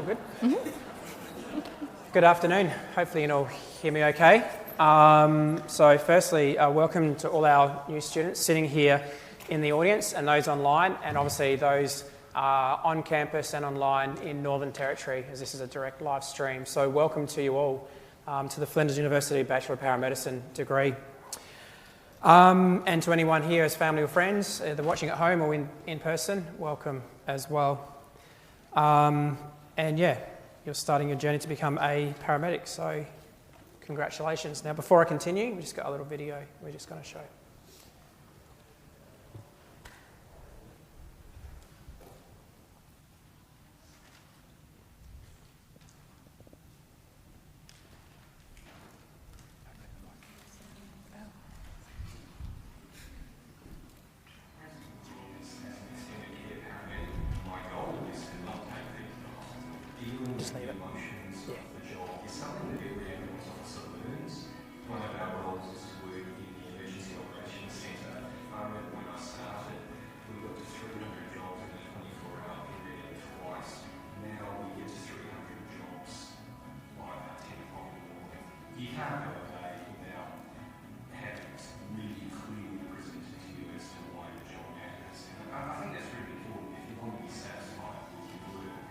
All good? Good afternoon. Hopefully you can all hear me okay. So firstly, welcome to all our new students sitting here in the audience and those online, and obviously those on campus and online in Northern Territory, as this is a direct live stream. So welcome to you all to the Flinders University Bachelor of Paramedicine degree. And to anyone here as family or friends, either watching at home or in person, welcome as well. And yeah, you're starting your journey to become a paramedic, so congratulations. Now, before I continue, we've just got a little video we're just going to show. Just leave it. Yeah. One of our roles is to work in the Emergency Operations Centre. I remember when I started, we got to 300 jobs in a 24-hour period twice. Now we get to 300 jobs by about 10 o'clock in the morning. You can't go a day without having really clearly presented to you as to why your job matters. And I think that's really important. If you want to be satisfied with your work,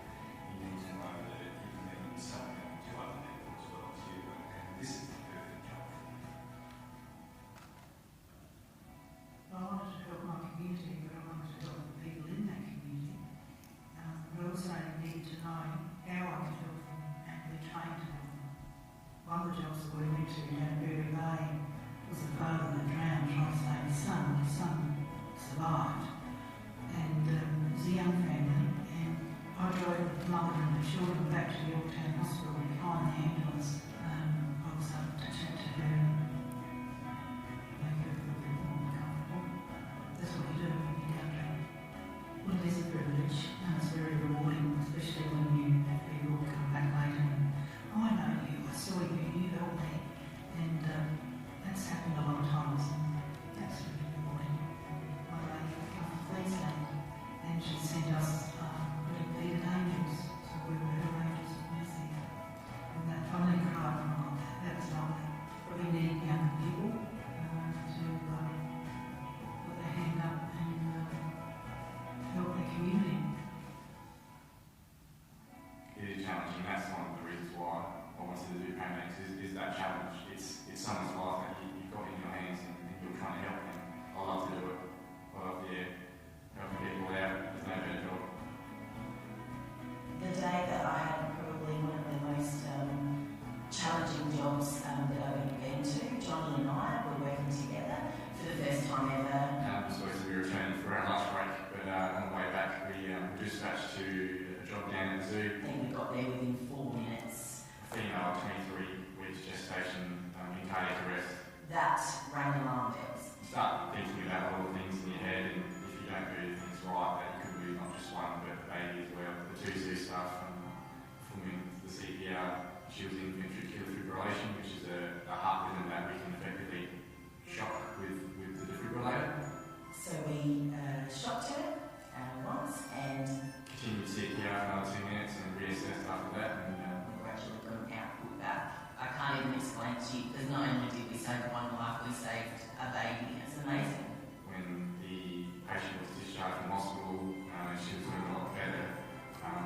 you need to know that you can mean something to other people as well too. And this is the perfect job. I wanted to help my community, but I wanted to help the people in that community. But also need to know how I can help them and be trained to help them. One of the jobs that we went to down Berry Bay was a father that drowned trying to save his son. His son survived. And it was a young family, and I drove the mother and the children back to Yorktown Hospital behind the ambulance. I was able to chat to her and make her feel a bit more comfortable. That's what you do when you go to. Well, it is a privilege, and it's very rewarding, especially when you have people come back later and, oh, I know you, I saw you, you helped me. And that's happened a lot of times, and that's really rewarding. One lady came from Queensland, and she sent us really bleeding angels, so we were her angels of mercy. And that finally cried, oh, that was lovely. We need young people to put their hand up and help their community. It is challenging. That's one of the reasons why I wanted to do paramedics is that challenge. It's someone's life that you've got in your hands and you're trying to help them. I love to do it. I love helping people out. There's no better job. The day that I had probably one of the most challenging jobs that I've ever been to, Johnny and I were working together for the first time ever. We're supposed to be returning for our lunch break, but on the way back we dispatched to a job down at the zoo. I think we got there within 4 minutes. A female, 23 weeks gestation, in cardiac arrest. That rang alarm bells. You start thinking about all the things in your head, and if you don't do things right, that you could lose not just one, but the baby as well. The two zoo staff performing the CPR. She was in ventricular fibrillation, which is a heart rhythm that we can effectively shock with the defibrillator. So we shocked her once and Continued CPR for another 2 minutes and reassessed after that. And we're actually going out with that. I can't even explain to you, because not only did we save one life, we saved a baby. It's amazing. when the patient was discharged from hospital and she was doing a lot better,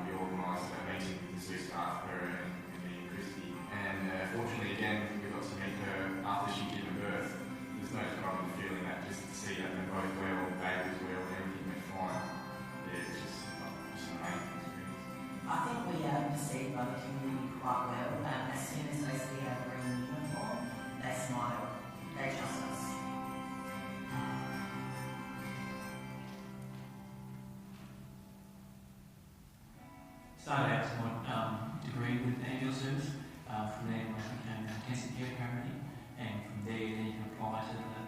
we organised a meeting with the zoo staff, her and me and Christy. And fortunately, again, we got to meet her after she'd given birth. There's no describing the feeling that just to see that they're both well, the baby was well, everything went fine. Yeah, it's just an amazing experience. I think we are perceived by the community quite well. As soon as they see our green uniform, they smile. They trust us. Started out as my degree with ambulance service. From there, I became an intensive care paramedic, and from there, then you can apply to the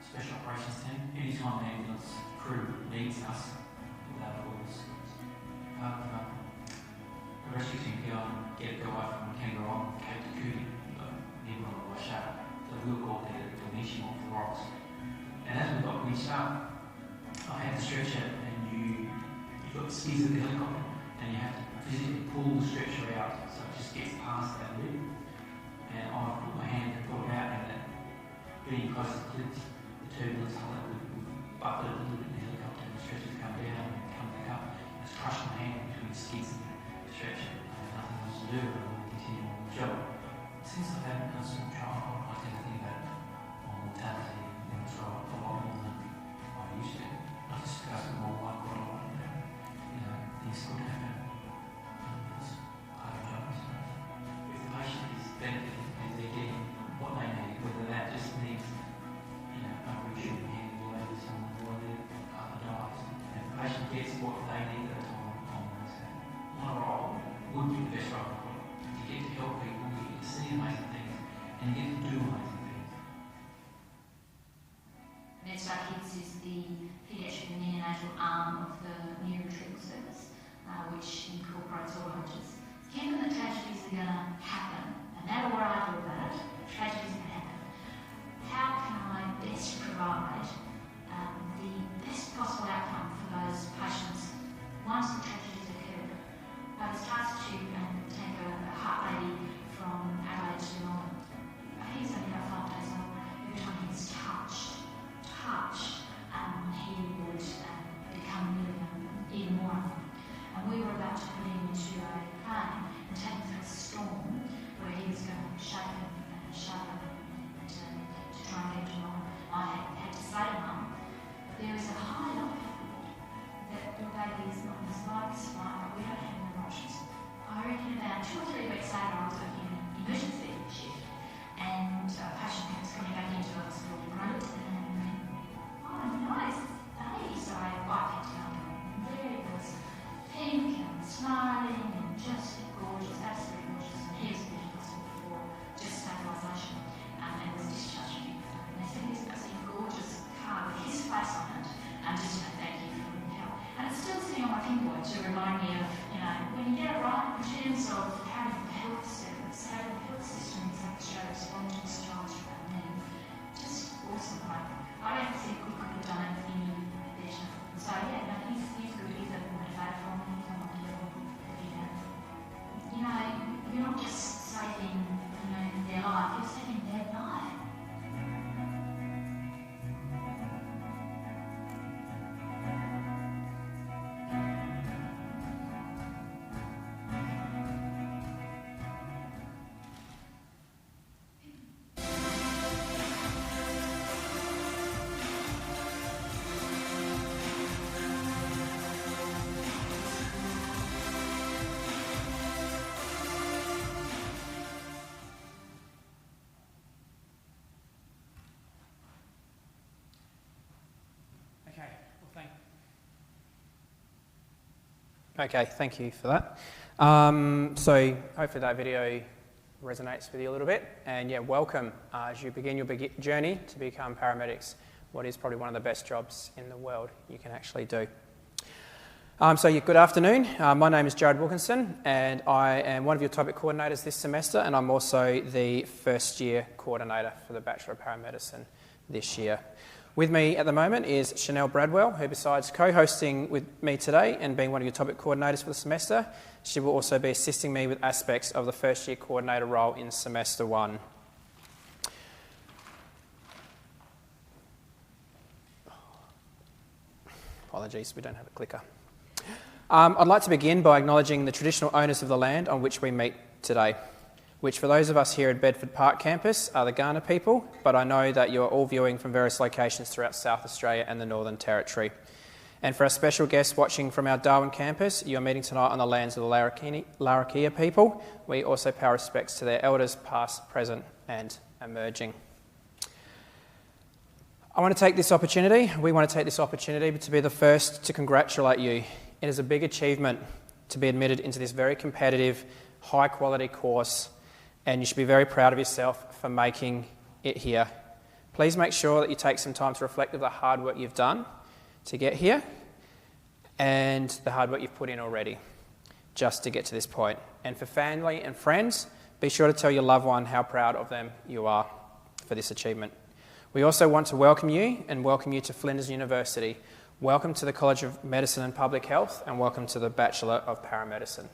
special operations team. Anytime the ambulance crew needs us, without orders, part of a rescue team go and get a guy from Kangaroo, Cape to Cooley, nearby by Sharp. So we'll go there to finish him off the rocks. And as we start, I had the stretcher, and you've got the skis of the helicopter. and you have to physically pull the stretcher out so it just gets past that lip. And I've put my hand and pull it out, and that getting close to the clips, the turbulence, how that would buffet it a little bit in the helicopter, and the stretcher come down and come back up. It's crushed my hand between the skids and the stretcher. I had nothing else to do, but I wanted to continue on the job. Since I've had a small child, I tend to think about mortality and it's a lot more than I used to. I just discuss it more like what I want to do. Things could happen. It's part of the job, I suppose. If the patient is benefiting and they're getting what they need, whether that just needs, a reassuring hand or whether someone or their partner dies, and if the patient gets what they need at the time, my role would be the best role I've got. To get to help people, you get to see amazing things, and you get to do amazing things. Next Our Kids is the paediatric and neonatal arm of the neuroretrieval service, which incorporates all ages. Given that tragedies are going to happen, no matter what I do about it, tragedies are going to happen. How can I best provide the best possible outcome for those patients once the tragedies occur? I was tasked to take a heart baby from Adelaide to Melbourne. He's only about 5 days old. Every time he was touched, he would become really even more unwell. And we were about to put him into a plane and take him through a storm where he was going to shake and shudder and to try and get him to Melbourne. I had to say to Mum, there is a high likelihood that your baby is not in the slightest flight, but we don't have any options. I reckon about 2 or 3 weeks later, I was working in an emergency shift, and a patient was coming back into the hospital and wrote, and went, oh, nice baby. So I picked him up, and there he was, pink and smiling and just gorgeous, absolutely gorgeous. And he was in the hospital for just stabilisation, and was discharged. And they said, he's got a gorgeous card with his face on it, and just thank you for the help. And it's still sitting on my fingerboard to remind me of, when you get it right in terms of having the health service, having the health system in South Australia respond to this child's need. Just awesome. I don't think we could have done it any better. So yeah, no, he's good. He's a motivator for me. He's on the level. You're not just saving, their life. You're saving their life. Okay, thank you for that. So hopefully that video resonates with you a little bit. And yeah, welcome as you begin your journey to become paramedics, what is probably one of the best jobs in the world you can actually do. Good afternoon. My name is Jared Wilkinson, and I am one of your topic coordinators this semester, and I'm also the first year coordinator for the Bachelor of Paramedicine this year. With me at the moment is Chanel Bradwell, who besides co-hosting with me today and being one of your topic coordinators for the semester, she will also be assisting me with aspects of the first year coordinator role in semester 1. Apologies, we don't have a clicker. I'd like to begin by acknowledging the traditional owners of the land on which we meet today, which for those of us here at Bedford Park campus are the Kaurna people, but I know that you are all viewing from various locations throughout South Australia and the Northern Territory. And for our special guests watching from our Darwin campus, you are meeting tonight on the lands of the Larrakia people. We also pay our respects to their elders, past, present and emerging. We want to take this opportunity to be the first to congratulate you. It is a big achievement to be admitted into this very competitive, high-quality course, and you should be very proud of yourself for making it here. Please make sure that you take some time to reflect on the hard work you've done to get here and the hard work you've put in already just to get to this point. And for family and friends, be sure to tell your loved one how proud of them you are for this achievement. We also want to welcome you to Flinders University, Welcome to the College of Medicine and Public Health, and welcome to the Bachelor of Paramedicine.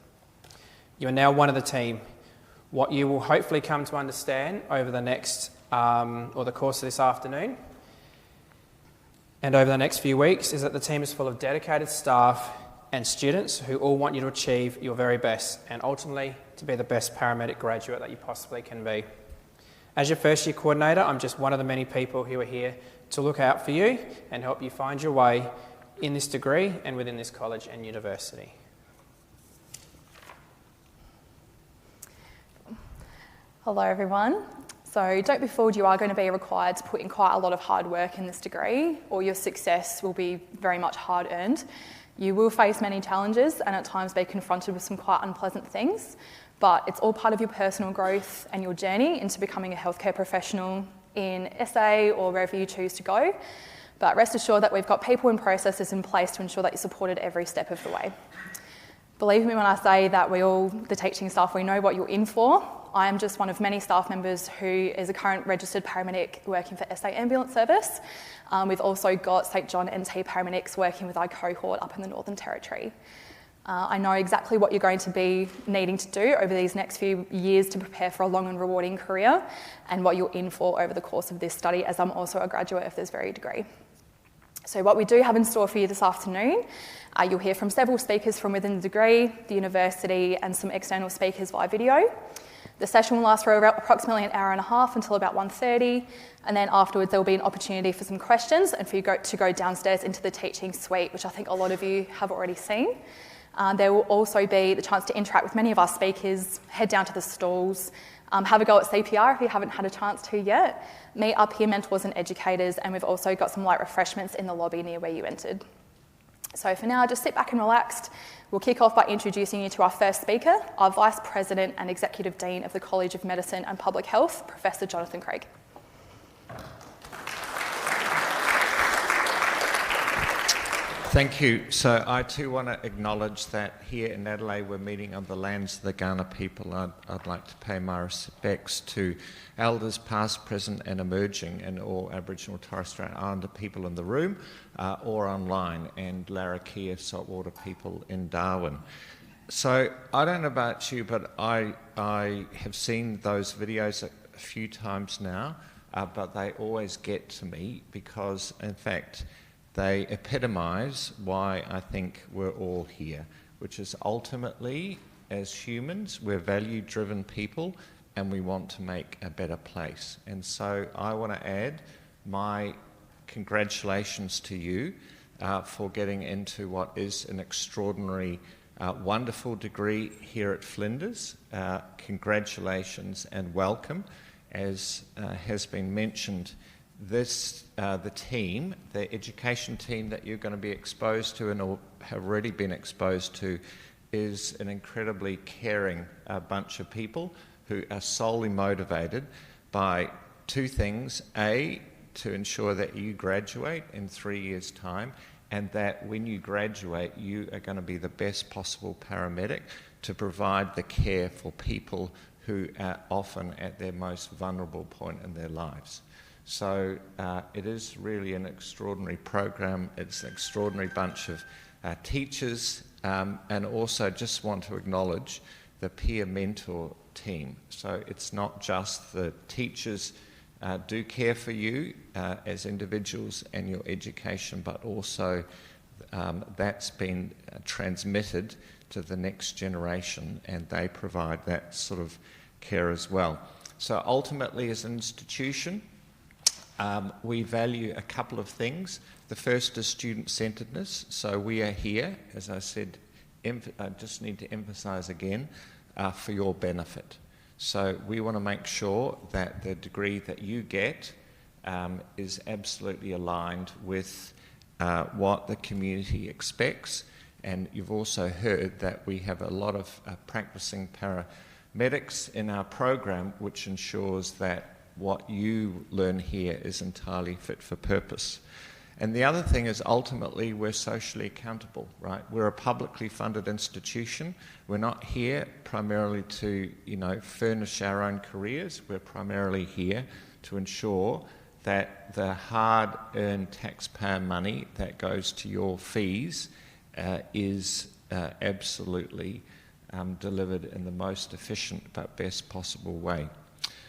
You are now one of the team. What you will hopefully come to understand over the next, or the course of this afternoon, and over the next few weeks, is that the team is full of dedicated staff and students who all want you to achieve your very best and ultimately to be the best paramedic graduate that you possibly can be. As your first year coordinator, I'm just one of the many people who are here to look out for you and help you find your way in this degree and within this college and university. Hello everyone. So don't be fooled, you are going to be required to put in quite a lot of hard work in this degree, or your success will be very much hard earned. You will face many challenges and at times be confronted with some quite unpleasant things, but it's all part of your personal growth and your journey into becoming a healthcare professional in SA or wherever you choose to go. But rest assured that we've got people and processes in place to ensure that you're supported every step of the way. Believe me when I say that the teaching staff, we know what you're in for. I am just one of many staff members who is a current registered paramedic working for SA Ambulance Service. We've also got St John NT paramedics working with our cohort up in the Northern Territory. I know exactly what you're going to be needing to do over these next few years to prepare for a long and rewarding career and what you're in for over the course of this study, as I'm also a graduate of this very degree. So what we do have in store for you this afternoon, you'll hear from several speakers from within the degree, the university, and some external speakers via video. The session will last for approximately an hour and a half until about 1:30, and then afterwards there will be an opportunity for some questions and for you to go downstairs into the teaching suite, which I think a lot of you have already seen. There will also be the chance to interact with many of our speakers, head down to the stalls, have a go at CPR if you haven't had a chance to yet, meet our peer mentors and educators, and we've also got some light refreshments in the lobby near where you entered. So for now, just sit back and relax. We'll kick off by introducing you to our first speaker, our Vice President and Executive Dean of the College of Medicine and Public Health, Professor Jonathan Craig. Thank you. So I too want to acknowledge that here in Adelaide we're meeting on the lands of the Kaurna people. I'd like to pay my respects to elders past, present and emerging, and all Aboriginal and Torres Strait Islander people in the room or online, and Larrakia saltwater people in Darwin. So I don't know about you, but I have seen those videos a few times now, but they always get to me because, in fact, they epitomise why I think we're all here, which is ultimately, as humans, we're value-driven people and we want to make a better place. And so I want to add my congratulations to you for getting into what is an extraordinary, wonderful degree here at Flinders. Congratulations and welcome. As has been mentioned, the team, the education team that you're going to be exposed to and or have already been exposed to, is an incredibly caring bunch of people who are solely motivated by two things: A, to ensure that you graduate in 3 years' time, and that when you graduate you are going to be the best possible paramedic to provide the care for people who are often at their most vulnerable point in their lives. So it is really an extraordinary program. It's an extraordinary bunch of teachers, and also just want to acknowledge the peer mentor team. So it's not just the teachers do care for you as individuals and your education, but also that's been transmitted to the next generation, and they provide that sort of care as well. So ultimately, as an institution, we value a couple of things. The first is student-centeredness. So we are here, as I said, I just need to emphasise again, for your benefit. So we want to make sure that the degree that you get is absolutely aligned with what the community expects. And you've also heard that we have a lot of practicing paramedics in our program, which ensures that what you learn here is entirely fit for purpose. And the other thing is, ultimately, we're socially accountable, right? We're a publicly funded institution. We're not here primarily to, furnish our own careers. We're primarily here to ensure that the hard-earned taxpayer money that goes to your fees is absolutely delivered in the most efficient but best possible way.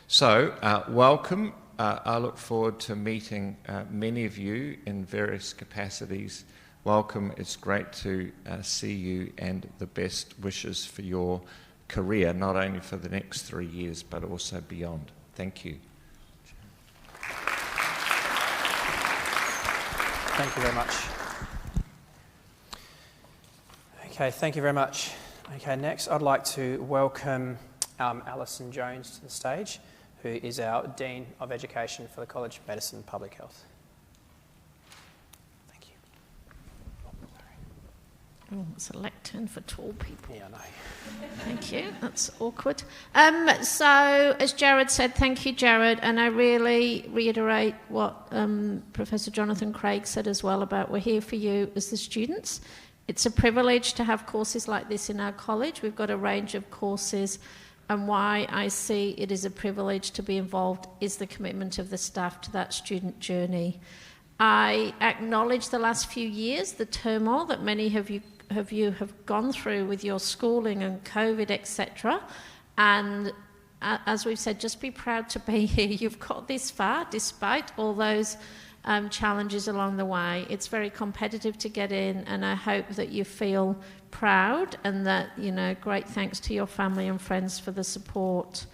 So, welcome. I look forward to meeting many of you in various capacities. Welcome. It's great to see you, and the best wishes for your career, not only for the next 3 years, but also beyond. Thank you. Thank you very much. Okay, thank you very much. Okay, next I'd like to welcome Alison Jones to the stage, who is our Dean of Education for the College of Medicine and Public Health. Thank you. Oh, it's a lectern for tall people. Yeah, I know. Thank you. That's awkward. So, as Jared said, thank you, Jared, and I really reiterate what Professor Jonathan Craig said as well about we're here for you as the students. It's a privilege to have courses like this in our college. We've got a range of courses, and why I see it is a privilege to be involved is the commitment of the staff to that student journey. I acknowledge the last few years, the turmoil that many of you have gone through with your schooling and COVID, etc. And as we've said, just be proud to be here. You've got this far, despite all those challenges along the way. It's very competitive to get in, and I hope that you feel proud and that, great thanks to your family and friends for the support.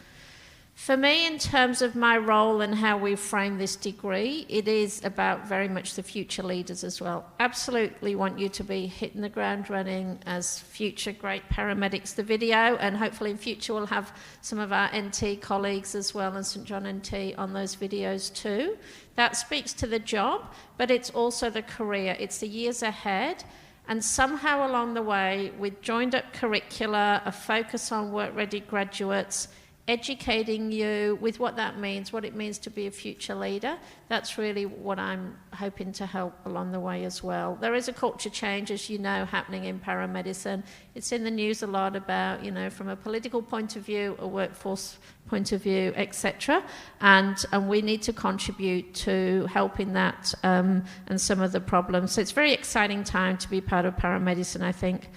For me, in terms of my role and how we frame this degree, it is about very much the future leaders as well. Absolutely want you to be hitting the ground running as future great paramedics. The video, and hopefully in future we'll have some of our NT colleagues as well, and St John NT on those videos too. That speaks to the job, but it's also the career. It's the years ahead. And somehow along the way, with joined up curricula, a focus on work-ready graduates, educating you with what that means, what it means to be a future leader. That's really what I'm hoping to help along the way as well. There is a culture change, as you know, happening in paramedicine. It's in the news a lot about, from a political point of view, a workforce point of view, etc. And we need to contribute to helping that and some of the problems. So it's a very exciting time to be part of paramedicine, I think.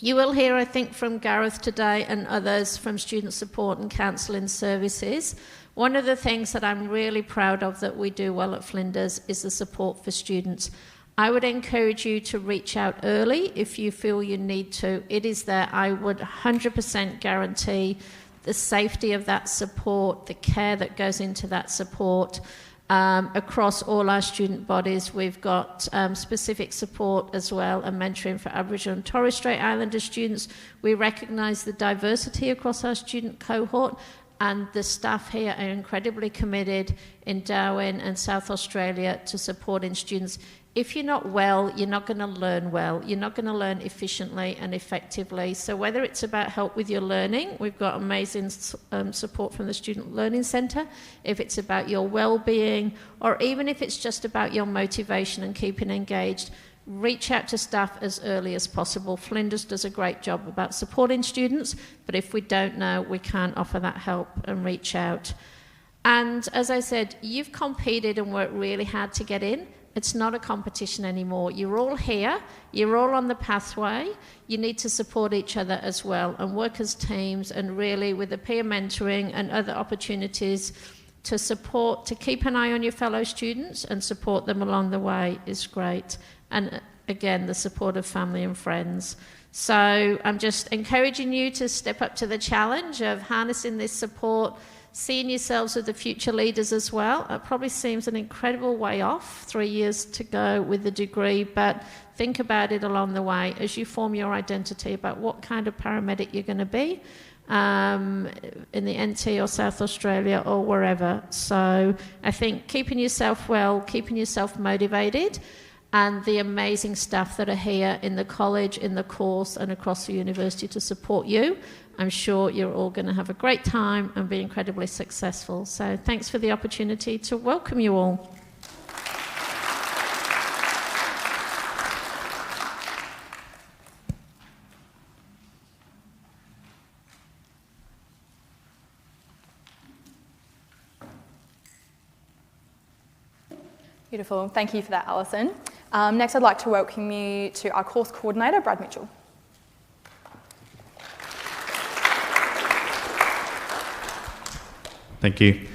You will hear, I think, from Gareth today and others from student support and counselling services. One of the things that I'm really proud of that we do well at Flinders is the support for students. I would encourage you to reach out early if you feel you need to. It is there. I would 100% guarantee the safety of that support, the care that goes into that support. Across all our student bodies, we've got specific support as well and mentoring for Aboriginal and Torres Strait Islander students. We recognise the diversity across our student cohort, and the staff here are incredibly committed in Darwin and South Australia to supporting students. If you're not well, you're not going to learn well. You're not going to learn efficiently and effectively. So whether it's about help with your learning, we've got amazing support from the Student Learning Centre. If it's about your well-being, or even if it's just about your motivation and keeping engaged, reach out to staff as early as possible. Flinders does a great job about supporting students, but if we don't know, we can't offer that help and reach out. And as I said, you've competed and worked really hard to get in. It's not a competition anymore. You're all here. You're all on the pathway. You need to support each other as well and work as teams, and really with the peer mentoring and other opportunities to support, to keep an eye on your fellow students and support them along the way is great. And again, the support of family and friends. So I'm just encouraging you to step up to the challenge of harnessing this support, seeing yourselves as the future leaders as well. It probably seems an incredible way off, 3 years to go with the degree, but think about it along the way as you form your identity about what kind of paramedic you're going to be in the NT or South Australia or wherever. So I think keeping yourself well, keeping yourself motivated, and the amazing staff that are here in the college, in the course and across the university to support you. I'm sure you're all going to have a great time and be incredibly successful. So thanks for the opportunity to welcome you all. Beautiful. Thank you for that, Alison. Next, I'd like to welcome you to our course coordinator, Brad Mitchell. Thank you.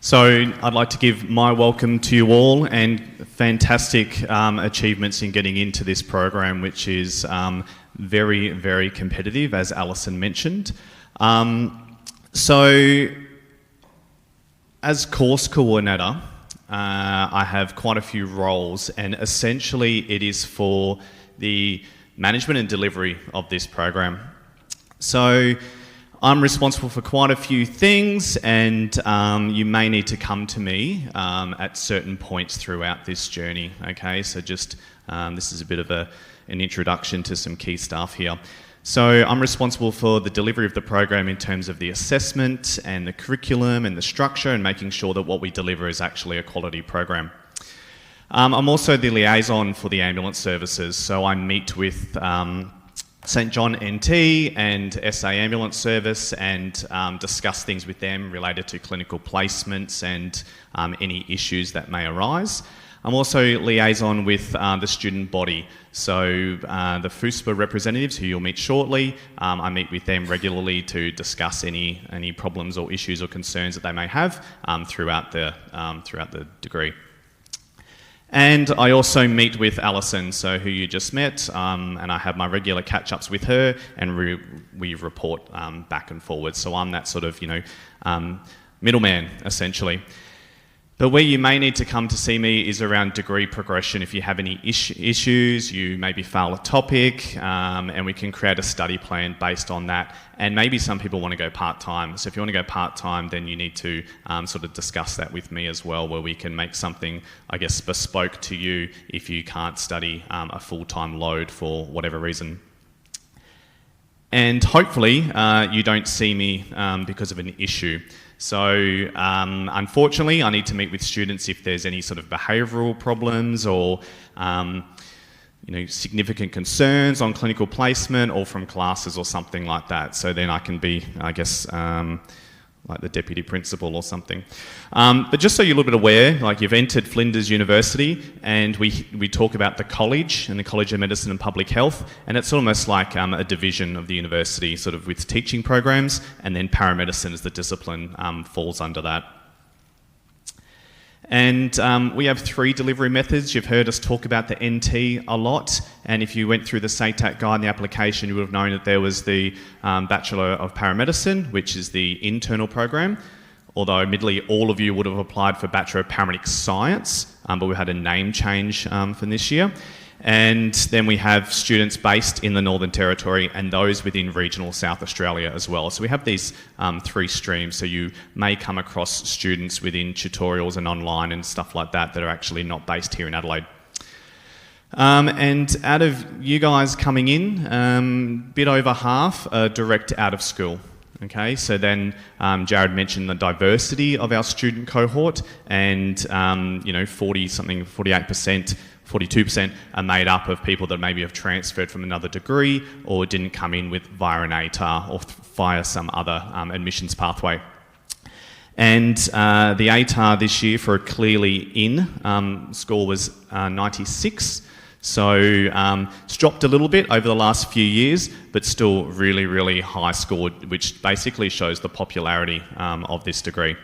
So I'd like to give my welcome to you all and fantastic achievements in getting into this program, which is very, very competitive, as Alison mentioned. So as course coordinator, I have quite a few roles, and essentially it is for the management and delivery of this program. So I'm responsible for quite a few things, and you may need to come to me at certain points throughout this journey, okay? So just, this is a bit of an introduction to some key stuff here. So I'm responsible for the delivery of the program in terms of the assessment and the curriculum and the structure, and making sure that what we deliver is actually a quality program. I'm also the liaison for the ambulance services, so I meet with St John NT and SA Ambulance Service and discuss things with them related to clinical placements and any issues that may arise. I'm also liaison with the student body, so the FUSPA representatives, who you'll meet shortly. I meet with them regularly to discuss any problems or issues or concerns that they may have throughout the degree. And I also meet with Alison, so who you just met, and I have my regular catch-ups with her, and we report back and forward. So I'm that sort of, middleman, essentially. But where you may need to come to see me is around degree progression. If you have any issues, you maybe fail a topic, and we can create a study plan based on that. And maybe some people want to go part-time. So if you want to go part-time, then you need to sort of discuss that with me as well, where we can make something, I guess, bespoke to you if you can't study a full-time load for whatever reason. And hopefully you don't see me because of an issue. So unfortunately, I need to meet with students if there's any sort of behavioural problems or significant concerns on clinical placement or from classes or something like that. So then I can be, I guess, like the deputy principal or something. But just so you're a little bit aware, like you've entered Flinders University, and we talk about the college and the College of Medicine and Public Health, and it's almost like a division of the university, sort of with teaching programs, and then paramedicine as the discipline falls under that. And we have 3 delivery methods. You've heard us talk about the NT a lot, and if you went through the SATAC guide and the application, you would have known that there was the Bachelor of Paramedicine, which is the internal program, although admittedly all of you would have applied for Bachelor of Paramedic Science, but we had a name change from this year. And then we have students based in the Northern Territory and those within regional South Australia as well. So we have these 3 streams. So you may come across students within tutorials and online and stuff like that are actually not based here in Adelaide. And out of you guys coming in, bit over half are direct out of school. Okay, so then Jared mentioned the diversity of our student cohort, and 42% are made up of people that maybe have transferred from another degree or didn't come in via an ATAR or via some other admissions pathway. And the ATAR this year for a clearly in score was 96. So it's dropped a little bit over the last few years, but still really, really high score, which basically shows the popularity of this degree.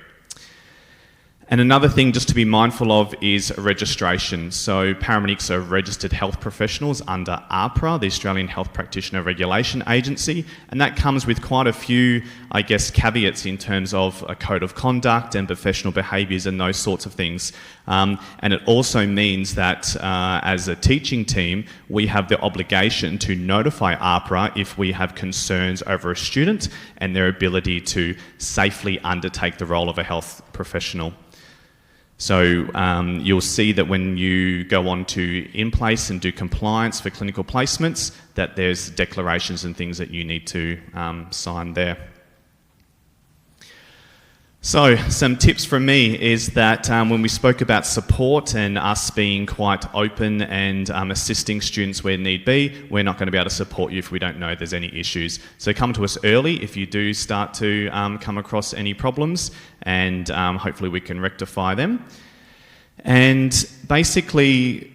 And another thing just to be mindful of is registration. So paramedics are registered health professionals under AHPRA, the Australian Health Practitioner Regulation Agency, and that comes with quite a few, I guess, caveats in terms of a code of conduct and professional behaviours and those sorts of things. And it also means that as a teaching team, we have the obligation to notify AHPRA if we have concerns over a student and their ability to safely undertake the role of a health professional. So you'll see that when you go on to in-place and do compliance for clinical placements, that there's declarations and things that you need to sign there. So some tips from me is that when we spoke about support and us being quite open and assisting students where need be, we're not going to be able to support you if we don't know there's any issues. So come to us early if you do start to come across any problems, and hopefully we can rectify them. And basically,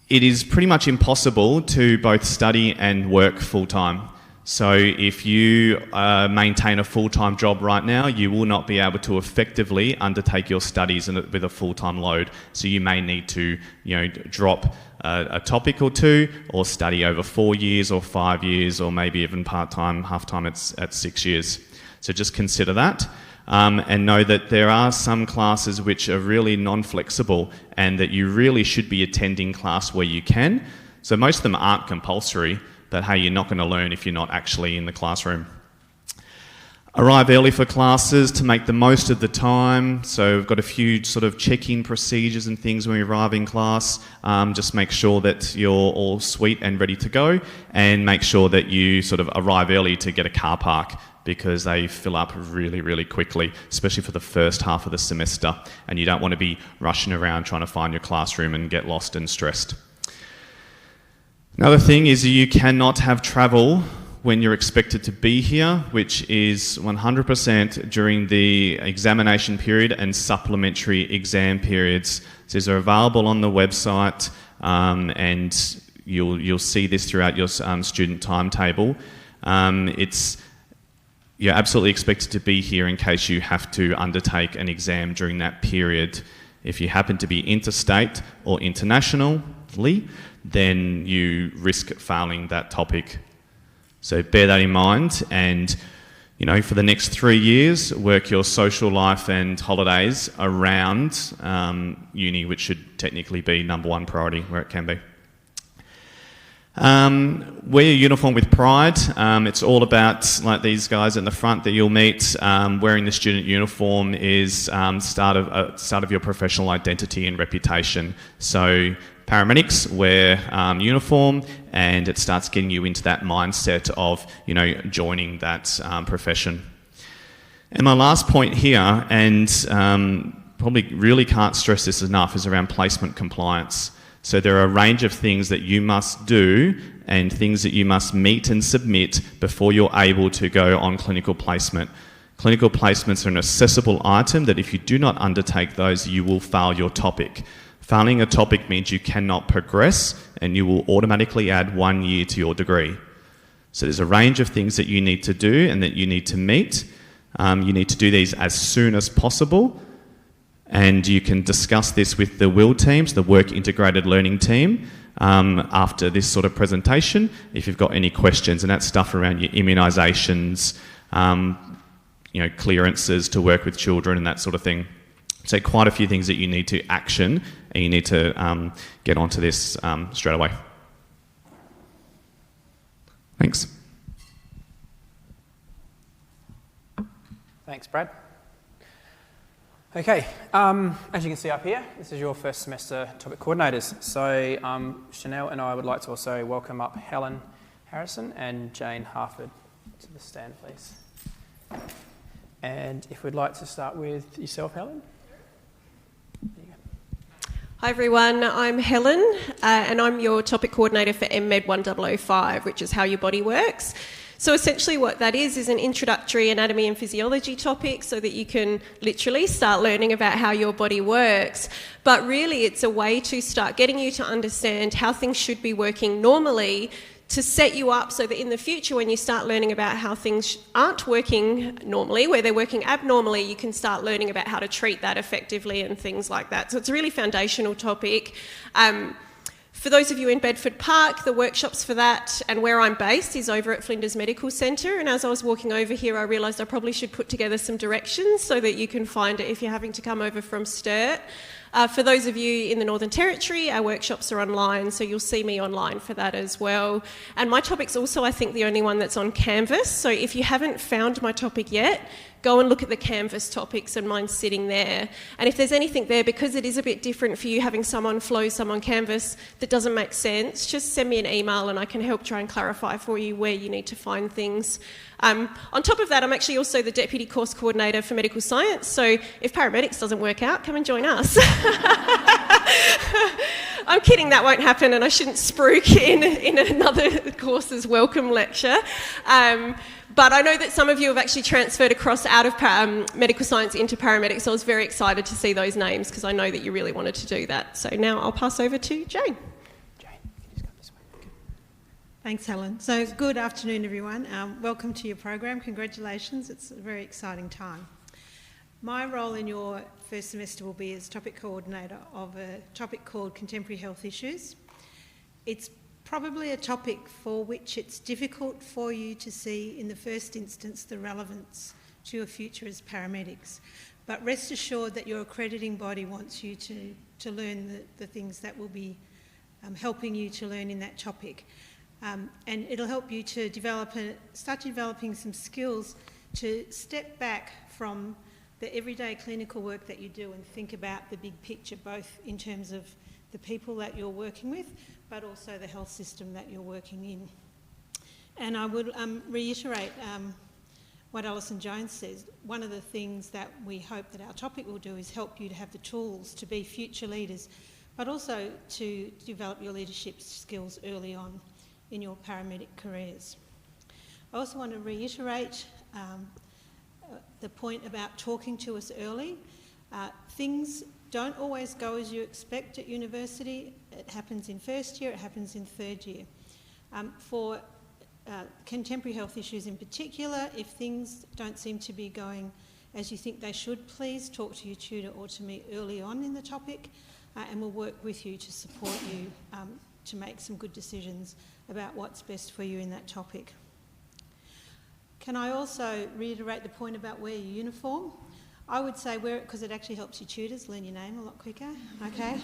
it is pretty much impossible to both study and work full-time. So if you maintain a full-time job right now, you will not be able to effectively undertake your studies with a full-time load. So you may need to, drop a topic or two, or study over 4 years or 5 years, or maybe even part-time, half-time at 6 years. So just consider that. And know that there are some classes which are really non-flexible and that you really should be attending class where you can. So most of them aren't compulsory, but hey, you're not going to learn if you're not actually in the classroom. Arrive early for classes to make the most of the time. So we've got a few sort of check-in procedures and things when you arrive in class. Just make sure that you're all sweet and ready to go, and make sure that you sort of arrive early to get a car park, because they fill up really, really quickly, especially for the first half of the semester, and you don't want to be rushing around trying to find your classroom and get lost and stressed. Another thing is you cannot have travel when you're expected to be here, which is 100% during the examination period and supplementary exam periods. So these are available on the website, and you'll see this throughout your student timetable. You're absolutely expected to be here in case you have to undertake an exam during that period. If you happen to be interstate or internationally, then you risk failing that topic. So bear that in mind, and for the next 3 years, work your social life and holidays around uni, which should technically be number one priority where it can be. Wear your uniform with pride. It's all about, like these guys in the front that you'll meet, wearing the student uniform is start of your professional identity and reputation. So paramedics wear uniform, and it starts getting you into that mindset of, joining that profession. And my last point here, and probably really can't stress this enough, is around placement compliance. So there are a range of things that you must do and things that you must meet and submit before you're able to go on clinical placement. Clinical placements are an accessible item that if you do not undertake those, you will fail your topic. Failing a topic means you cannot progress, and you will automatically add 1 year to your degree. So there's a range of things that you need to do and that you need to meet. You need to do these as soon as possible. And you can discuss this with the WIL teams, the Work Integrated Learning team, after this sort of presentation, if you've got any questions, and that's stuff around your immunisations, clearances to work with children and that sort of thing. So quite a few things that you need to action, and you need to get onto this straight away. Thanks. Thanks, Brad. Okay, as you can see up here, this is your first semester topic coordinators. So Chanel and I would like to also welcome up Helen Harrison and Jane Harford to the stand, please. And if we'd like to start with yourself, Helen. There you go. Hi everyone, I'm Helen and I'm your topic coordinator for MMed 1005, which is How Your Body Works. So essentially what that is an introductory anatomy and physiology topic so that you can literally start learning about how your body works. But really it's a way to start getting you to understand how things should be working normally, to set you up so that in the future when you start learning about how things aren't working normally, where they're working abnormally, you can start learning about how to treat that effectively and things like that. So it's a really foundational topic. For those of you in Bedford Park, the workshops for that and where I'm based is over at Flinders Medical Centre, and as I was walking over here I realised I probably should put together some directions so that you can find it if you're having to come over from Sturt. For those of you in the Northern Territory, our workshops are online, so you'll see me online for that as well. And my topic's also, I think, the only one that's on Canvas, so if you haven't found my topic yet, go and look at the Canvas topics and mine's sitting there. And if there's anything there, because it is a bit different for you having some on Flow, some on Canvas, that doesn't make sense, just send me an email and I can help try and clarify for you where you need to find things. On top of that, I'm actually also the Deputy Course Coordinator for Medical Science, so if paramedics doesn't work out, come and join us. I'm kidding, that won't happen, and I shouldn't spruik in another course's welcome lecture. But I know that some of you have actually transferred across out of medical science into paramedics, so I was very excited to see those names because I know that you really wanted to do that. So now I'll pass over to Jane. Thanks, Helen. So good afternoon, everyone. Welcome to your program. Congratulations. It's a very exciting time. My role in your first semester will be as topic coordinator of a topic called Contemporary Health Issues. It's probably a topic for which it's difficult for you to see in the first instance the relevance to your future as paramedics. But rest assured that your accrediting body wants you to learn the things that will be helping you to learn in that topic. And it'll help you to start developing some skills to step back from the everyday clinical work that you do and think about the big picture, both in terms of the people that you're working with, but also the health system that you're working in. And I would reiterate what Alison Jones says. One of the things that we hope that our topic will do is help you to have the tools to be future leaders, but also to develop your leadership skills early on in your paramedic careers. I also want to reiterate the point about talking to us early. Things don't always go as you expect at university. It happens in first year, it happens in third year. For contemporary health issues in particular, if things don't seem to be going as you think they should, please talk to your tutor or to me early on in the topic, and we'll work with you to support you to make some good decisions about what's best for you in that topic. Can I also reiterate the point about wear your uniform? I would say wear it because it actually helps your tutors learn your name a lot quicker, okay?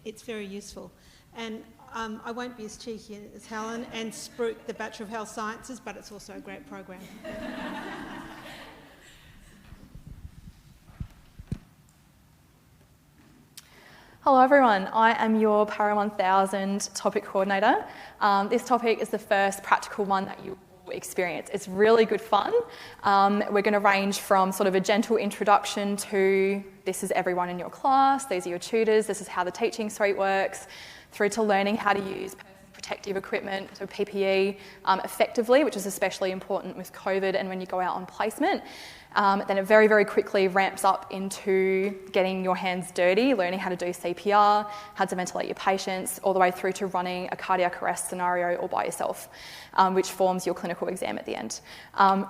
It's very useful. And I won't be as cheeky as Helen and spruik the Bachelor of Health Sciences, but it's also a great program. Hello everyone, I am your Para 1000 topic coordinator. This topic is the first practical one that you will experience. It's really good fun. We're going to range from sort of a gentle introduction to this is everyone in your class, these are your tutors, this is how the teaching suite works, through to learning how to use protective equipment, so PPE, effectively, which is especially important with COVID and when you go out on placement. Then it very, very quickly ramps up into getting your hands dirty, learning how to do CPR, how to ventilate your patients, all the way through to running a cardiac arrest scenario all by yourself, which forms your clinical exam at the end.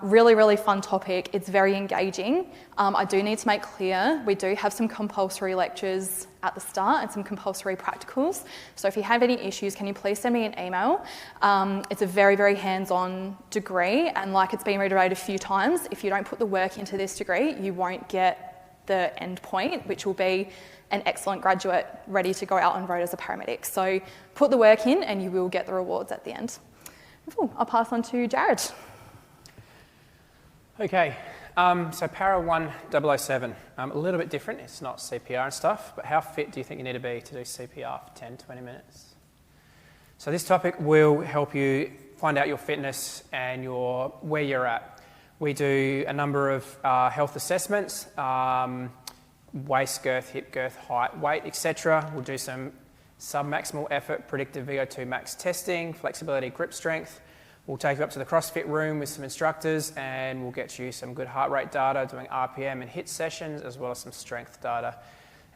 Really, really fun topic. It's very engaging. I do need to make clear, we do have some compulsory lectures at the start and some compulsory practicals. So if you have any issues, can you please send me an email? It's a very, very hands-on degree, and like it's been reiterated a few times, if you don't put the work into this degree, you won't get the end point, which will be an excellent graduate ready to go out on road as a paramedic. So put the work in and you will get the rewards at the end. I'll pass on to Jared. Okay, so Para 1007, a little bit different. It's not CPR and stuff, but how fit do you think you need to be to do CPR for 10, 20 minutes? So this topic will help you find out your fitness and where you're at. We do a number of health assessments, waist girth, hip girth, height, weight, etc. We'll do some sub-maximal effort, predictive VO2 max testing, flexibility, grip strength. We'll take you up to the CrossFit room with some instructors and we'll get you some good heart rate data, doing RPM and HIIT sessions, as well as some strength data.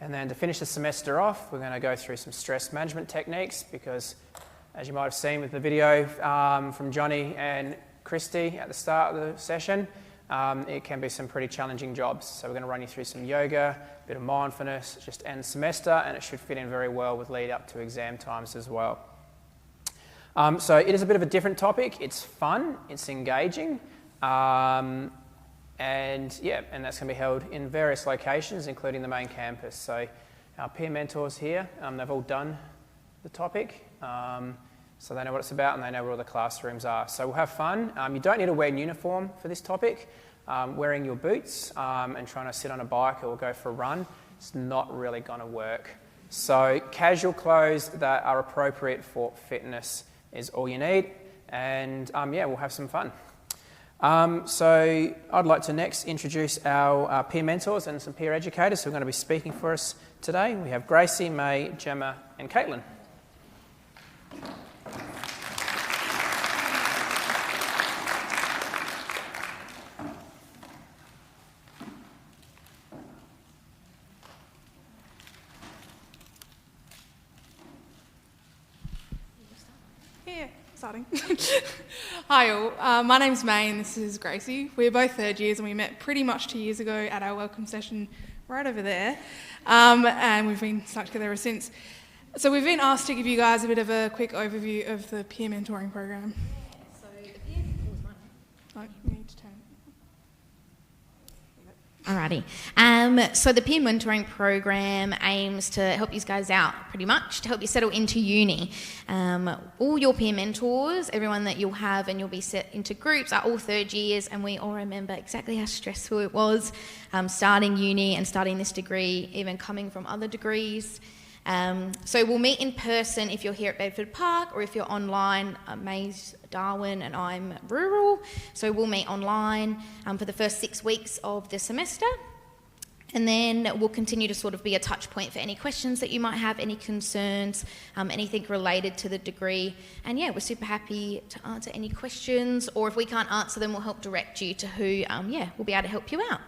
And then to finish the semester off, we're going to go through some stress management techniques because, as you might have seen with the video from Johnny and Christy at the start of the session, it can be some pretty challenging jobs. So we're going to run you through some yoga, a bit of mindfulness, just end semester, and it should fit in very well with lead up to exam times as well. So it is a bit of a different topic. It's fun, it's engaging, and that's going to be held in various locations, including the main campus. So our peer mentors here, they've all done the topic. So they know what it's about and they know where all the classrooms are. So we'll have fun. You don't need to wear a uniform for this topic. Wearing your boots and trying to sit on a bike or go for a run, it's not really going to work. So casual clothes that are appropriate for fitness is all you need. And we'll have some fun. So I'd like to next introduce our peer mentors and some peer educators who are going to be speaking for us today. We have Gracie, May, Gemma and Caitlin. Yeah, starting. Hi all, my name's May and this is Gracie. We're both third years and we met pretty much 2 years ago at our welcome session right over there, and we've been stuck together ever since. So we've been asked to give you guys a bit of a quick overview of the peer mentoring program. So the peer... Oh, you need to turn. Alrighty. So the peer mentoring program aims to help you guys out pretty much, to help you settle into uni. All your peer mentors, everyone that you'll have and you'll be set into groups are all third years, and we all remember exactly how stressful it was starting uni and starting this degree, even coming from other degrees. So we'll meet in person if you're here at Bedford Park, or if you're online. May's Darwin and I'm rural, so we'll meet online for the first 6 weeks of the semester, and then we'll continue to sort of be a touch point for any questions that you might have, any concerns, anything related to the degree. And yeah, we're super happy to answer any questions, or if we can't answer them, we'll help direct you to who will be able to help you out.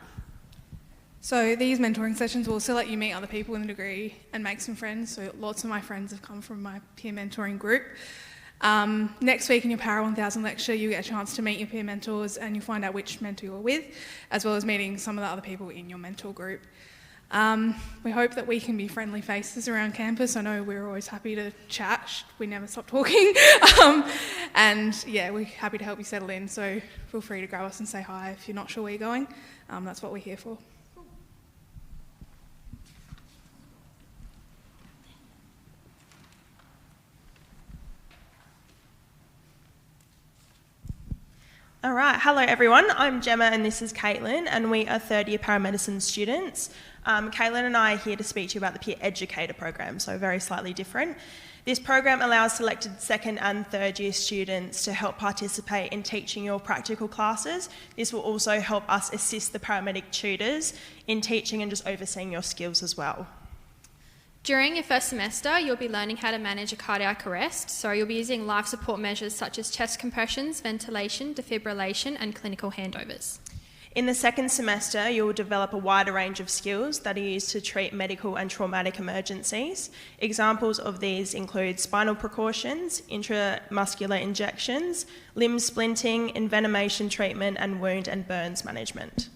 So these mentoring sessions will also let you meet other people in the degree and make some friends. So lots of my friends have come from my peer mentoring group. Next week in your Para 1000 lecture, you get a chance to meet your peer mentors and you'll find out which mentor you're with, as well as meeting some of the other people in your mentor group. We hope that we can be friendly faces around campus. I know we're always happy to chat. We never stop talking. And yeah, we're happy to help you settle in. So feel free to grab us and say hi if you're not sure where you're going. That's what we're here for. All right, hello everyone, I'm Gemma and this is Caitlin, and we are third year paramedicine students. Caitlin and I are here to speak to you about the peer educator program, so very slightly different. This program allows selected second and third year students to help participate in teaching your practical classes. This will also help us assist the paramedic tutors in teaching and just overseeing your skills as well. During your first semester, you'll be learning how to manage a cardiac arrest, so you'll be using life support measures such as chest compressions, ventilation, defibrillation, and clinical handovers. In the second semester, you'll develop a wider range of skills that are used to treat medical and traumatic emergencies. Examples of these include spinal precautions, intramuscular injections, limb splinting, envenomation treatment, and wound and burns management.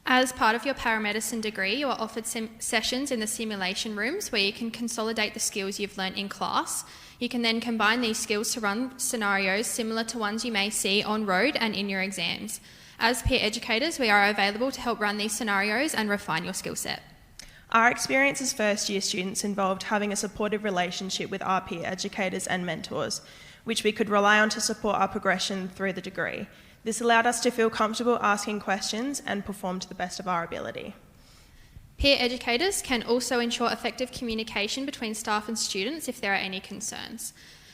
As part of your paramedicine degree, you are offered sessions in the simulation rooms where you can consolidate the skills you've learnt in class. You can then combine these skills to run scenarios similar to ones you may see on road and in your exams. As peer educators, we are available to help run these scenarios and refine your skill set. Our experience as first year students involved having a supportive relationship with our peer educators and mentors, which we could rely on to support our progression through the degree. This allowed us to feel comfortable asking questions and perform to the best of our ability. Peer educators can also ensure effective communication between staff and students if there are any concerns.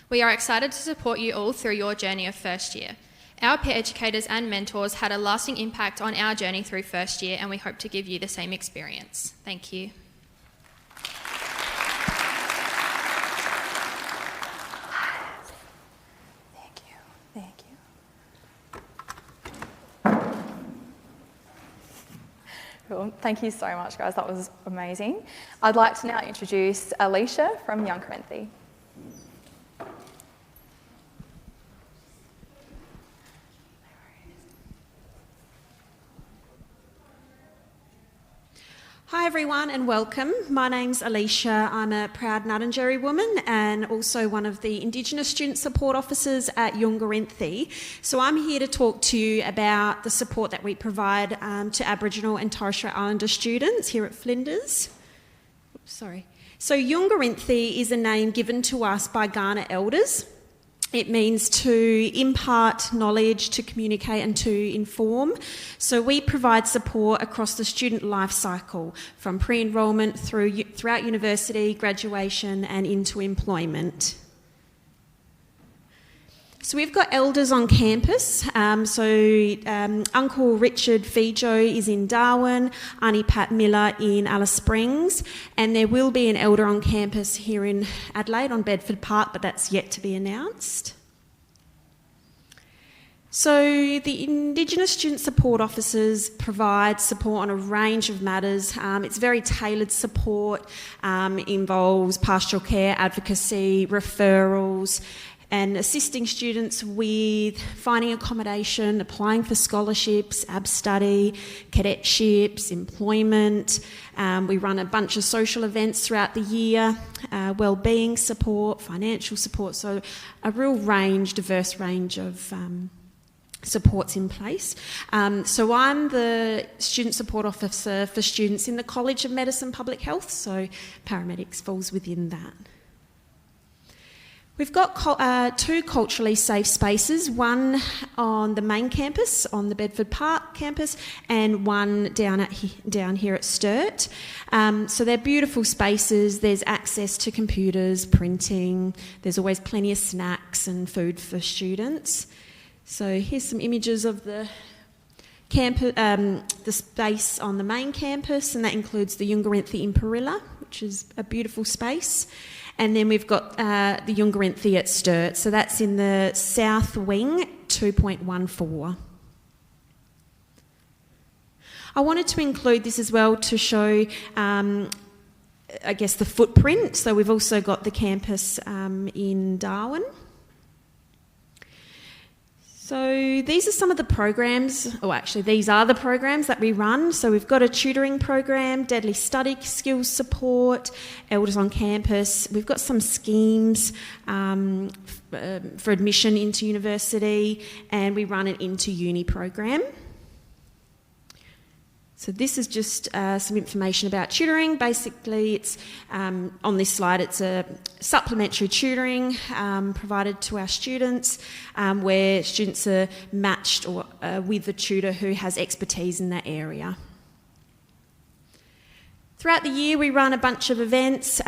We are excited to support you all through your journey of first year. Our peer educators and mentors had a lasting impact on our journey through first year, and we hope to give you the same experience. Thank you. Cool. Thank you so much, guys. That was amazing. I'd like to now introduce Alicia from Young Corinthi. Hi everyone and welcome. My name's Alicia. I'm a proud Ngarrindjeri woman and also one of the Indigenous Student Support Officers at Young Corinthi. So I'm here to talk to you about the support that we provide to Aboriginal and Torres Strait Islander students here at Flinders. So Young Corinthi is a name given to us by Kaurna elders. It means to impart knowledge, to communicate and to inform. So we provide support across the student life cycle, from pre-enrolment throughout university, graduation and into employment. So we've got elders on campus. Uncle Richard Fijo is in Darwin, Auntie Pat Miller in Alice Springs, and there will be an elder on campus here in Adelaide on Bedford Park, but that's yet to be announced. So the Indigenous Student Support Officers provide support on a range of matters. It's very tailored support, involves pastoral care, advocacy, referrals, and assisting students with finding accommodation, applying for scholarships, ab-study, cadetships, employment. We run a bunch of social events throughout the year, wellbeing support, financial support, so a real diverse range of supports in place. So I'm the Student Support Officer for students in the College of Medicine Public Health, so paramedics falls within that. We've got 2 culturally safe spaces, one on the main campus, on the Bedford Park campus, and one down here at Sturt. So they're beautiful spaces. There's access to computers, printing. There's always plenty of snacks and food for students. So here's some images of the space on the main campus, and that includes the Yungarenthi in Perilla, which is a beautiful space. And then we've got the Yungarenthi at Sturt, so that's in the south wing, 2.14. I wanted to include this as well to show, I guess, the footprint. So we've also got the campus in Darwin. So these are some of the programs, or actually these are the programs that we run. So we've got a tutoring program, deadly study skills support, elders on campus. We've got some schemes for admission into university, and we run an into uni program. So this is just some information about tutoring. Basically, it's on this slide, it's a supplementary tutoring provided to our students where students are matched with a tutor who has expertise in that area. Throughout the year, we run a bunch of events,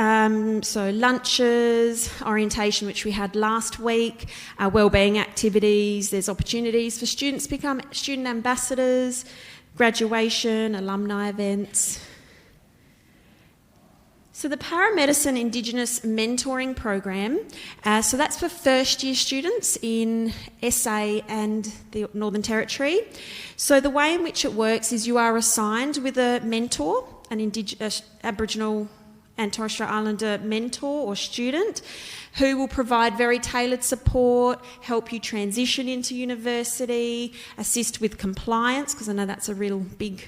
so lunches, orientation, which we had last week, wellbeing activities. There's opportunities for students to become student ambassadors, graduation, alumni events. So the Paramedicine Indigenous Mentoring Program, so that's for first year students in SA and the Northern Territory. So the way in which it works is you are assigned with a mentor, an Aboriginal and Torres Strait Islander mentor or student who will provide very tailored support, help you transition into university, assist with compliance, because I know that's a real big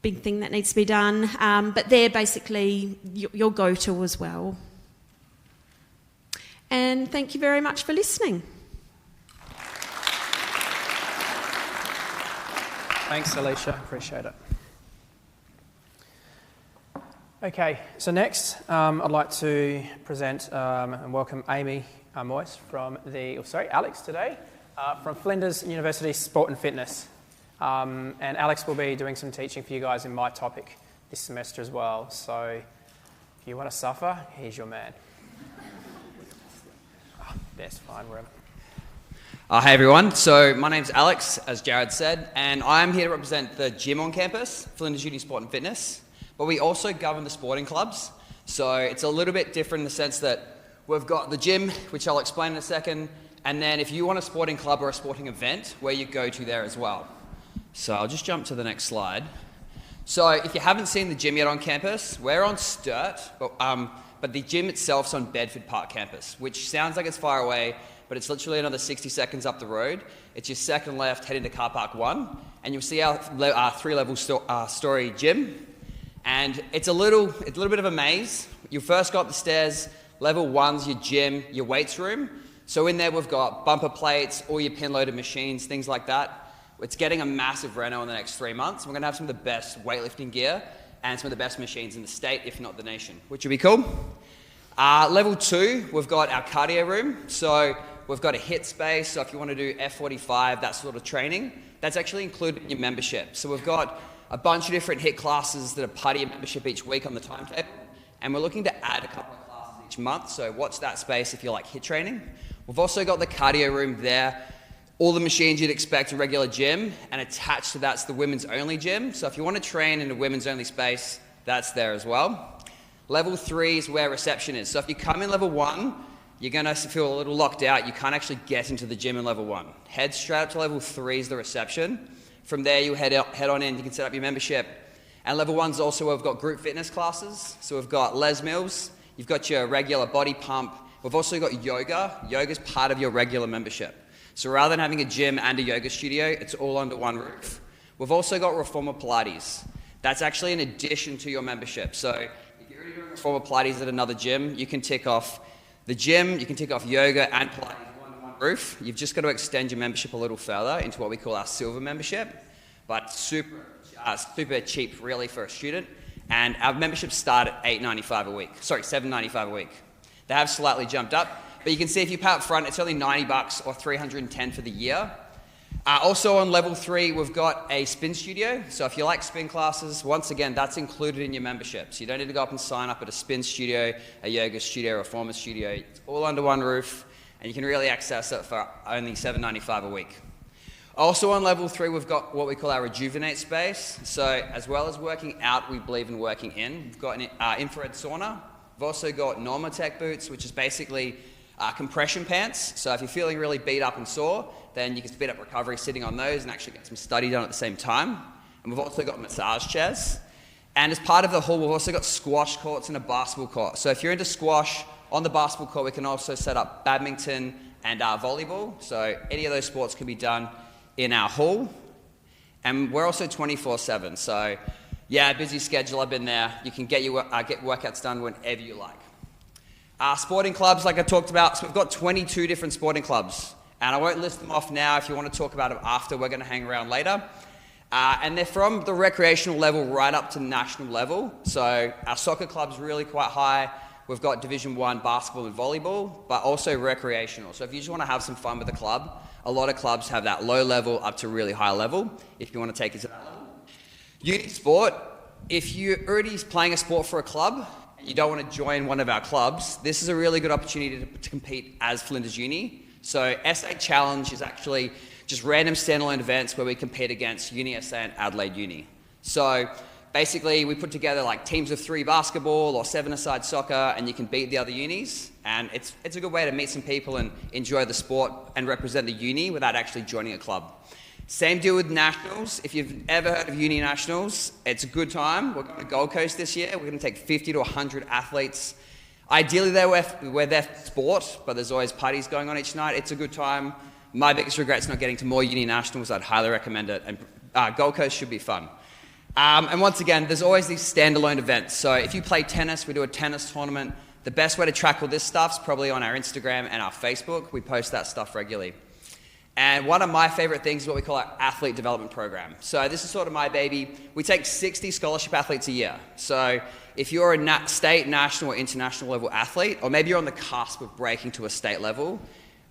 thing that needs to be done. But they're basically your go-to as well. And thank you very much for listening. Thanks, Alicia. Appreciate it. Okay, so next I'd like to present and welcome Amy Moyes Alex today from Flinders University Sport and Fitness. And Alex will be doing some teaching for you guys in my topic this semester as well. So if you want to suffer, he's your man. That's fine, wherever. Hey everyone, so my name's Alex, as Jared said, and I'm here to represent the gym on campus, Flinders Uni Sport and Fitness. But we also govern the sporting clubs, so it's a little bit different in the sense that we've got the gym, which I'll explain in a second, and then if you want a sporting club or a sporting event, where you go to there as well. So I'll just jump to the next slide. So if you haven't seen the gym yet on campus, we're on Sturt, but the gym itself's on Bedford Park campus, which sounds like it's far away, but it's literally another 60 seconds up the road. It's your second left, heading to car park 1, and you'll see our 3-level story gym. And it's a little bit of a maze. You first got the stairs, level 1's your gym, your weights room. So in there we've got bumper plates, all your pin-loaded machines, things like that. It's getting a massive reno in the next 3 months. We're going to have some of the best weightlifting gear and some of the best machines in the state, if not the nation, which would be cool. Level 2, we've got our cardio room. So we've got a HIIT space, so if you want to do F45, that sort of training, that's actually included in your membership. So we've got a bunch of different HIIT classes that are part of your membership each week on the timetable, and we're looking to add a couple of classes each month. So watch that space if you like HIIT training. We've also got the cardio room there, all the machines you'd expect a regular gym, and attached to that's the women's only gym. So if you want to train in a women's only space, that's there as well. Level 3 is where reception is. So if you come in level 1, you're going to feel a little locked out. You can't actually get into the gym in level 1. Head straight up to level 3 is the reception. From there, you head on in, you can set up your membership. And level 1's also where we've got group fitness classes. So we've got Les Mills, you've got your regular body pump. We've also got yoga. Yoga's part of your regular membership. So rather than having a gym and a yoga studio, it's all under one roof. We've also got Reformer Pilates. That's actually in addition to your membership. So if you're already doing Reformer Pilates at another gym, you can tick off the gym, you can tick off yoga and Pilates all under one roof. You've just got to extend your membership a little further into what we call our silver membership, but super cheap really for a student. And our memberships start at $7.95 a week. They have slightly jumped up. But you can see if you pay up front, it's only $90 or $310 for the year. Also on level 3, we've got a spin studio. So if you like spin classes, once again, that's included in your membership. So you don't need to go up and sign up at a spin studio, a yoga studio, or a reformer studio. It's all under one roof, and you can really access it for only $7.95 a week. Also on level 3, we've got what we call our rejuvenate space. So as well as working out, we believe in working in. We've got an infrared sauna. We've also got Normatec boots, which is basically compression pants. So if you're feeling really beat up and sore, then you can speed up recovery sitting on those and actually get some study done at the same time. And we've also got massage chairs. And as part of the hall, we've also got squash courts and a basketball court. So if you're into squash, on the basketball court, we can also set up badminton and volleyball. So any of those sports can be done in our hall. And we're also 24/7. So yeah, busy schedule, I've been there. You can get workouts done whenever you like. Sporting clubs, like I talked about, so we've got 22 different sporting clubs. And I won't list them off now. If you want to talk about them after, we're going to hang around later. And they're from the recreational level right up to national level. So our soccer club's really quite high. We've got Division 1 basketball and volleyball, but also recreational. So if you just want to have some fun with the club, a lot of clubs have that low level up to really high level, if you want to take it to that level. Youth sport, if you're already playing a sport for a club, you don't want to join one of our clubs, this is a really good opportunity to compete as Flinders Uni. So SA Challenge is actually just random standalone events where we compete against Uni SA and Adelaide Uni. So basically we put together like teams of 3 basketball or 7-a-side soccer, and you can beat the other unis. And it's a good way to meet some people and enjoy the sport and represent the uni without actually joining a club. Same deal with nationals. If you've ever heard of uni nationals, it's a good time. We're going to Gold Coast this year. We're going to take 50 to 100 athletes. Ideally, we're there for sport, but there's always parties going on each night. It's a good time. My biggest regret is not getting to more uni nationals. I'd highly recommend it. And Gold Coast should be fun. And once again, there's always these standalone events. So if you play tennis, we do a tennis tournament. The best way to track all this stuff is probably on our Instagram and our Facebook. We post that stuff regularly. And one of my favorite things is what we call our athlete development program. So this is sort of my baby. We take 60 scholarship athletes a year. So if you're a state, national, or international level athlete, or maybe you're on the cusp of breaking to a state level,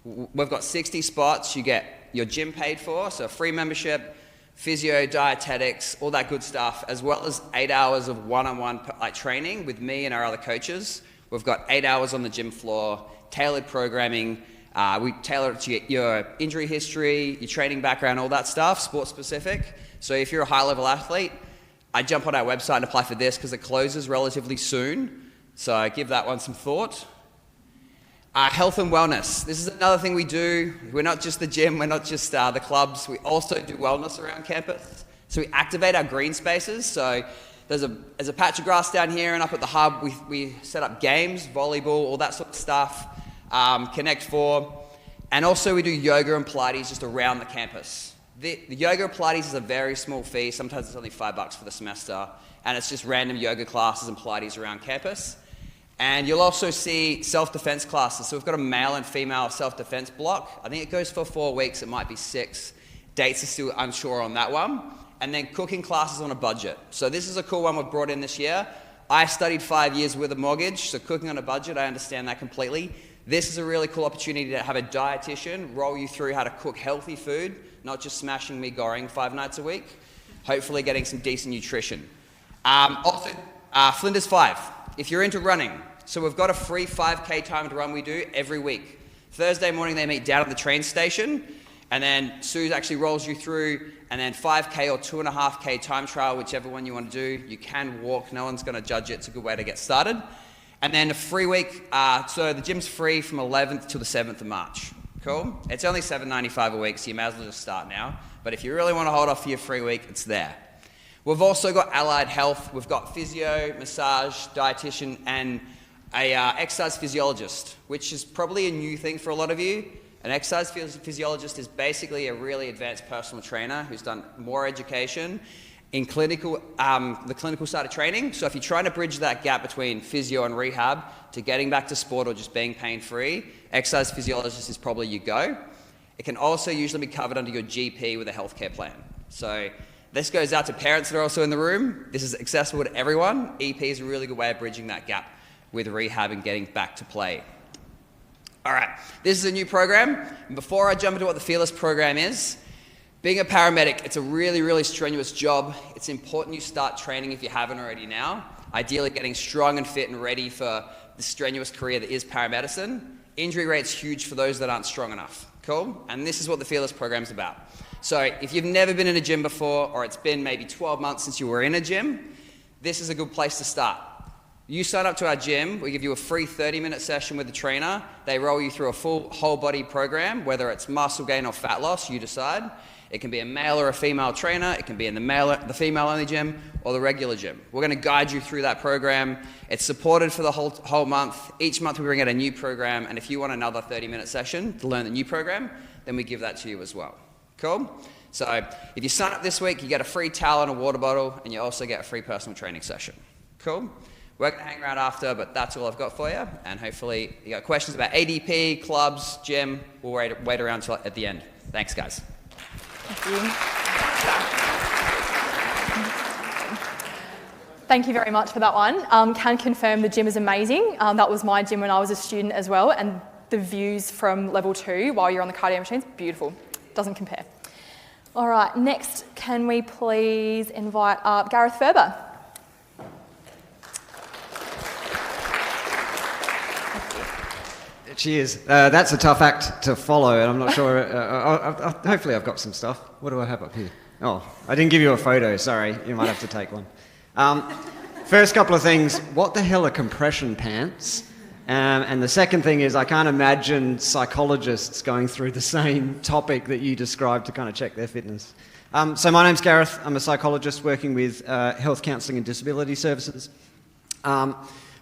we've got 60 spots. You get your gym paid for, so free membership, physio, dietetics, all that good stuff, as well as 8 hours of one-on-one training with me and our other coaches. We've got 8 hours on the gym floor, tailored programming. We tailor it to your injury history, your training background, all that stuff, sport specific. So if you're a high level athlete, I jump on our website and apply for this because it closes relatively soon. So give that one some thought. Health and wellness. This is another thing we do. We're not just the gym, we're not just the clubs. We also do wellness around campus. So we activate our green spaces. So there's a patch of grass down here, and up at the hub we set up games, volleyball, all that sort of stuff. Connect 4, and also we do yoga and Pilates just around the campus. The yoga and Pilates is a very small fee. Sometimes it's only $5 for the semester, and it's just random yoga classes and Pilates around campus. And you'll also see self-defense classes. So we've got a male and female self-defense block. I think it goes for 4 weeks. It might be 6. Dates are still unsure on that one. And then cooking classes on a budget. So this is a cool one we've brought in this year. I studied 5 years with a mortgage, so cooking on a budget, I understand that completely. This is a really cool opportunity to have a dietitian roll you through how to cook healthy food, not just smashing mee goreng 5 nights a week, hopefully getting some decent nutrition. Also, Flinders 5, if you're into running. So we've got a free 5K timed run we do every week. Thursday morning they meet down at the train station, and then Sue actually rolls you through, and then 5K or 2.5K time trial, whichever one you want to do. You can walk, no one's going to judge it. It's a good way to get started. And then a free week, so the gym's free from 11th to the 7th of March. Cool? It's only $7.95 a week, so you may as well just start now. But if you really want to hold off for your free week, it's there. We've also got allied health. We've got physio, massage, dietitian, and a exercise physiologist, which is probably a new thing for a lot of you. An exercise physiologist is basically a really advanced personal trainer who's done more education in the clinical side of training. So if you're trying to bridge that gap between physio and rehab to getting back to sport or just being pain-free, exercise physiologist is probably your go. It can also usually be covered under your GP with a healthcare plan. So this goes out to parents that are also in the room. This is accessible to everyone. EP is a really good way of bridging that gap with rehab and getting back to play. All right, this is a new program. And before I jump into what the Fearless program is, being a paramedic, it's a really, really strenuous job. It's important you start training if you haven't already now. Ideally getting strong and fit and ready for the strenuous career that is paramedicine. Injury rate's huge for those that aren't strong enough. Cool? And this is what the Fearless program's about. So if you've never been in a gym before, or it's been maybe 12 months since you were in a gym, this is a good place to start. You sign up to our gym, we give you a free 30-minute session with the trainer. They roll you through a full whole body program, whether it's muscle gain or fat loss, you decide. It can be a male or a female trainer. It can be in the female-only gym or the regular gym. We're going to guide you through that program. It's supported for the whole month. Each month we bring out a new program, and if you want another 30-minute session to learn the new program, then we give that to you as well. Cool? So if you sign up this week, you get a free towel and a water bottle, and you also get a free personal training session. Cool? We're going to hang around after, but that's all I've got for you. And hopefully you got questions about ADP, clubs, gym. We'll wait around till at the end. Thanks, guys. Thank you. Thank you very much for that one. Can confirm the gym is amazing. That was my gym when I was a student as well, and the views from level 2 while you're on the cardio machines, beautiful. Doesn't compare. All right, next, can we please invite up Gareth Ferber? Cheers. That's a tough act to follow, and I'm not sure. Hopefully, I've got some stuff. What do I have up here? Oh, I didn't give you a photo. Sorry, you might have to take one. First couple of things. What the hell are compression pants? And the second thing is, I can't imagine psychologists going through the same topic that you described to kind of check their fitness. So my name's Gareth. I'm a psychologist working with health counselling and disability services.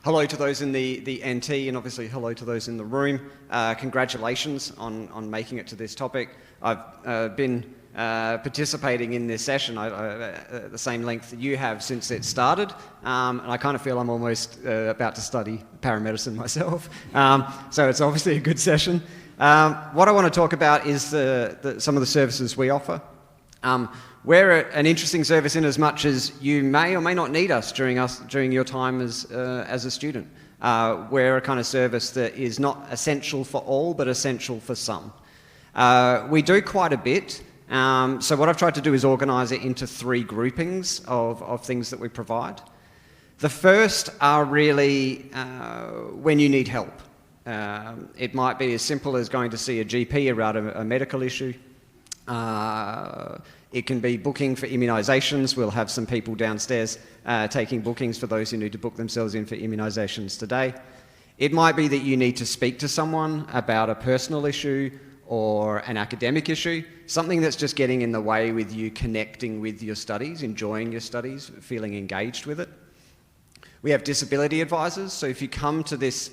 Hello to those in the NT, and obviously hello to those in the room. Congratulations on making it to this topic. I've been participating in this session the same length that you have since it started, and I kind of feel I'm almost about to study paramedicine myself. So it's obviously a good session. What I want to talk about is some of the services we offer. We're an interesting service in as much as you may or may not need us during your time as a student. We're a kind of service that is not essential for all, but essential for some. We do quite a bit. So what I've tried to do is organise it into 3 groupings of things that we provide. The first are really when you need help. It might be as simple as going to see a GP about a medical issue. It can be booking for immunisations. We'll have some people downstairs taking bookings for those who need to book themselves in for immunisations today. It might be that you need to speak to someone about a personal issue or an academic issue, something that's just getting in the way with you connecting with your studies, enjoying your studies, feeling engaged with it. We have disability advisors, so if you come to this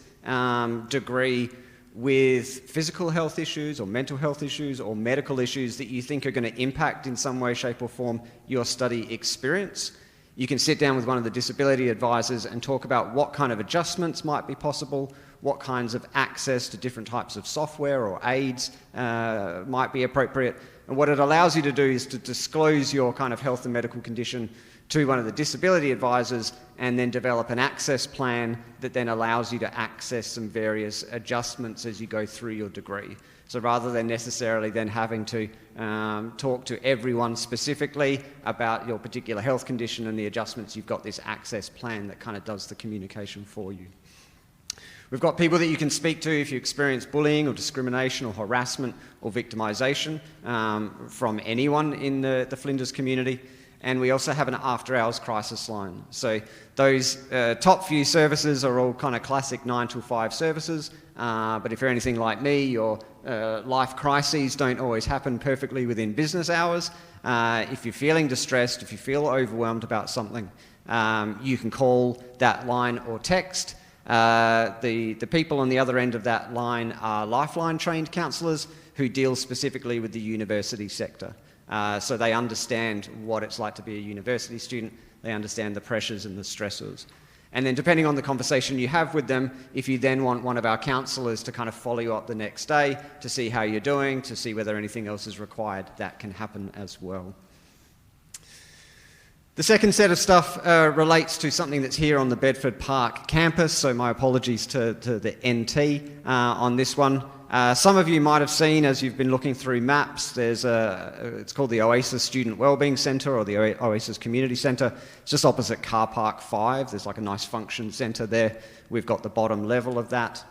degree with physical health issues or mental health issues or medical issues that you think are going to impact in some way, shape or form your study experience, you can sit down with one of the disability advisors and talk about what kind of adjustments might be possible, what kinds of access to different types of software or aids might be appropriate. And what it allows you to do is to disclose your kind of health and medical condition to one of the disability advisors and then develop an access plan that then allows you to access some various adjustments as you go through your degree. So rather than necessarily then having to talk to everyone specifically about your particular health condition and the adjustments, you've got this access plan that kind of does the communication for you. We've got people that you can speak to if you experience bullying or discrimination or harassment or victimisation from anyone in the Flinders community. And we also have an after-hours crisis line. So those top few services are all kind of classic 9 till 5 services. But if you're anything like me, your life crises don't always happen perfectly within business hours. If you're feeling distressed, if you feel overwhelmed about something, you can call that line or text. The people on the other end of that line are Lifeline trained counsellors who deal specifically with the university sector. So they understand what it's like to be a university student. They understand the pressures and the stressors. And then depending on the conversation you have with them, if you then want one of our counsellors to kind of follow you up the next day to see how you're doing, to see whether anything else is required, that can happen as well. The second set of stuff relates to something that's here on the Bedford Park campus, so my apologies to the NT on this one. Some of you might have seen, as you've been looking through maps, it's called the Oasis Student Wellbeing Centre or the Oasis Community Centre. It's just opposite Car Park 5. There's like a nice function centre there. We've got the bottom level of that.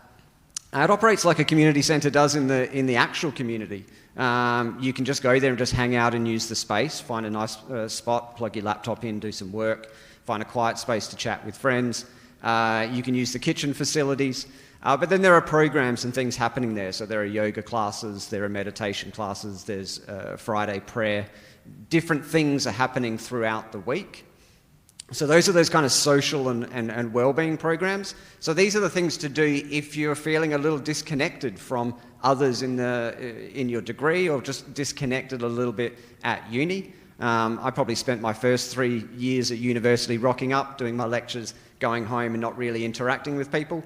It operates like a community centre does in the actual community. You can just go there and just hang out and use the space, find a nice spot, plug your laptop in, do some work, find a quiet space to chat with friends. You can use the kitchen facilities. But then there are programs and things happening there. So there are yoga classes, there are meditation classes, there's Friday prayer. Different things are happening throughout the week. So those are those kind of social and well-being programs. So these are the things to do if you're feeling a little disconnected from others in your degree or just disconnected a little bit at uni. I probably spent my first 3 years at university rocking up, doing my lectures, going home and not really interacting with people,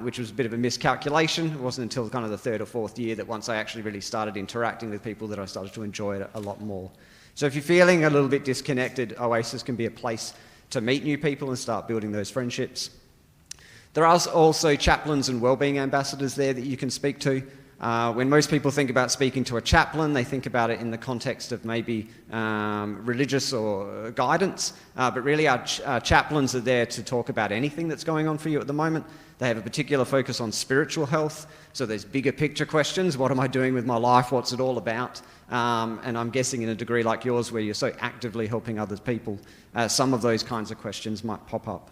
which was a bit of a miscalculation. It wasn't until kind of the 3rd or 4th year that once I actually really started interacting with people that I started to enjoy it a lot more. So if you're feeling a little bit disconnected, Oasis can be a place to meet new people and start building those friendships. There are also chaplains and wellbeing ambassadors there that you can speak to. When most people think about speaking to a chaplain, they think about it in the context of maybe religious or guidance, but really our chaplains are there to talk about anything that's going on for you at the moment. They have a particular focus on spiritual health, so there's bigger picture questions. What am I doing with my life? What's it all about? And I'm guessing in a degree like yours where you're so actively helping other people, some of those kinds of questions might pop up.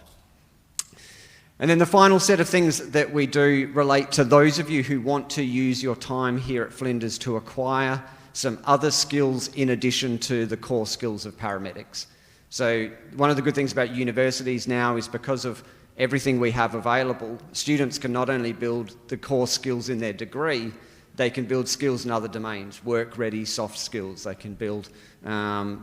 And then the final set of things that we do relate to those of you who want to use your time here at Flinders to acquire some other skills in addition to the core skills of paramedics. So one of the good things about universities now is because of everything we have available, students can not only build the core skills in their degree, they can build skills in other domains, work-ready soft skills. They can build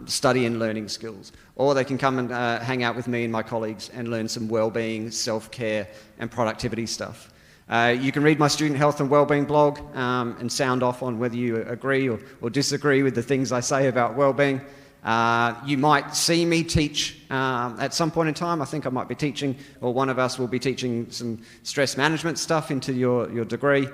study and learning skills. Or they can come and hang out with me and my colleagues and learn some wellbeing, self-care and productivity stuff. You can read my student health and wellbeing blog and sound off on whether you agree or disagree with the things I say about wellbeing. You might see me teach at some point in time. I think I might be teaching, or one of us will be teaching some stress management stuff into your degree.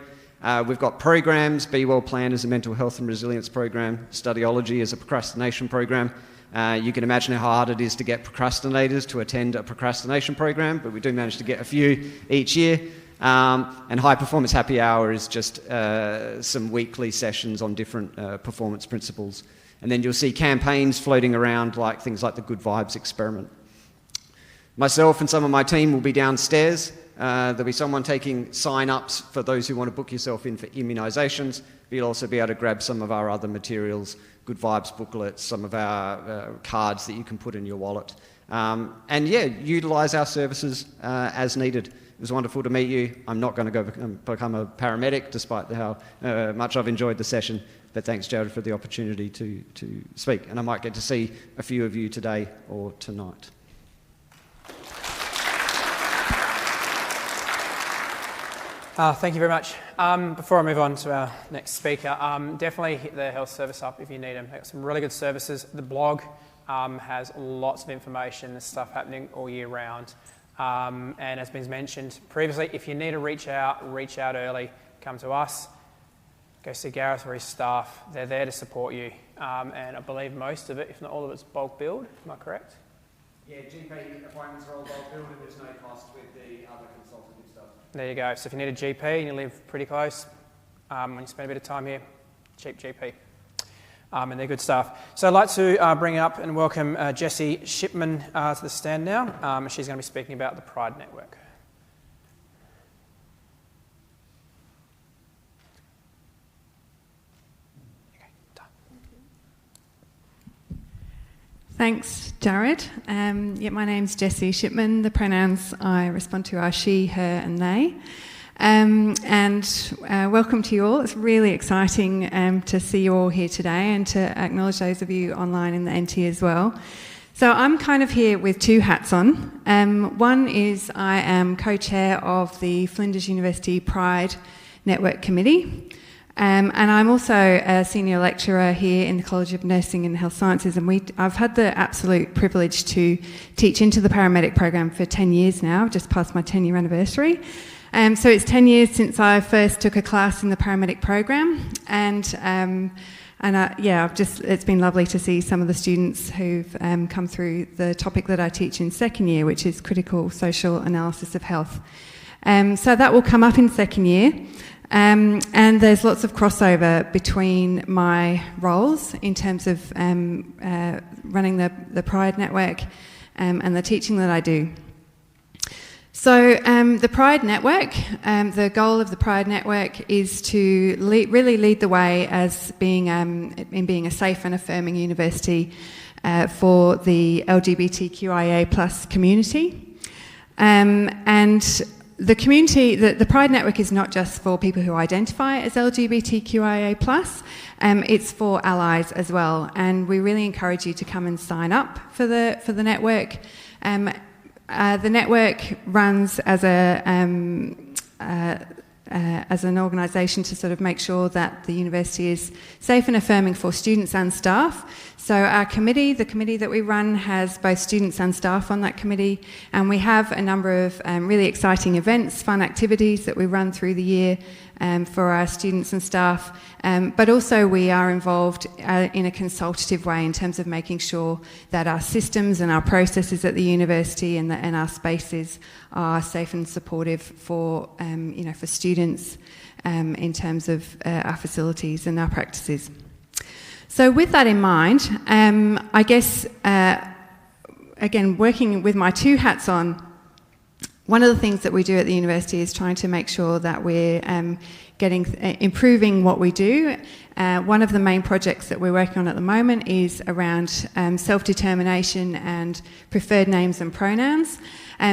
We've got programs. Be Well Plan is a mental health and resilience program. Studyology is a procrastination program. You can imagine how hard it is to get procrastinators to attend a procrastination program, but we do manage to get a few each year. And High Performance Happy Hour is just some weekly sessions on different performance principles. And then you'll see campaigns floating around like things like the Good Vibes Experiment. Myself and some of my team will be downstairs. There'll be someone taking sign-ups for those who want to book yourself in for immunisations. But you'll also be able to grab some of our other materials, Good Vibes booklets, some of our cards that you can put in your wallet. And yeah, utilise our services as needed. It was wonderful to meet you. I'm not going to go become a paramedic, despite how much I've enjoyed the session. But thanks, Jared, for the opportunity to speak. And I might get to see a few of you today or tonight. Thank you very much. Before I move on to our next speaker, definitely hit the health service up if you need them. They've got some really good services. The blog has lots of information. There's stuff happening all year round. And as been mentioned previously, if you need to reach out early, come to us. Go see Gareth or his staff. They're there to support you. And I believe most of it, if not all of it's bulk billed. Am I correct? Yeah, GP appointments are all bulk billed and there's no cost with the other consultative stuff. There you go. So if you need a GP and you live pretty close, when you spend a bit of time here, cheap GP. And they're good staff. So I'd like to bring up and welcome Jessie Shipman to the stand now. She's going to be speaking about the Pride Network. Thanks, Jared. My name's Jessie Shipman. The pronouns I respond to are she, her and they. Welcome to you all. It's really exciting to see you all here today and to acknowledge those of you online in the NT as well. So I'm kind of here with two hats on. One is I am co-chair of the Flinders University Pride Network Committee. And I'm also a senior lecturer here in the College of Nursing and Health Sciences, and I've had the absolute privilege to teach into the paramedic program for 10 years now, just past my 10-year anniversary. So it's 10 years since I first took a class in the paramedic program, it's been lovely to see some of the students who've come through the topic that I teach in second year, which is critical social analysis of health. So that will come up in second year. And there's lots of crossover between my roles in terms of running the Pride Network and the teaching that I do. So the Pride Network, the goal of the Pride Network is to really lead the way as being a safe and affirming university for the LGBTQIA+ community. The community, the Pride Network is not just for people who identify as LGBTQIA+, it's for allies as well, and we really encourage you to come and sign up for the network. The network runs as an organisation to sort of make sure that the university is safe and affirming for students and staff. So our committee, the committee that we run, has both students and staff on that committee, and we have a number of really exciting events, fun activities that we run through the year for our students and staff, but also we are involved in a consultative way in terms of making sure that our systems and our processes at the university and our spaces are safe and supportive for students in terms of our facilities and our practices. So with that in mind, I guess, again, working with my two hats on, one of the things that we do at the university is trying to make sure that we're improving what we do. One of the main projects that we're working on at the moment is around self-determination and preferred names and pronouns.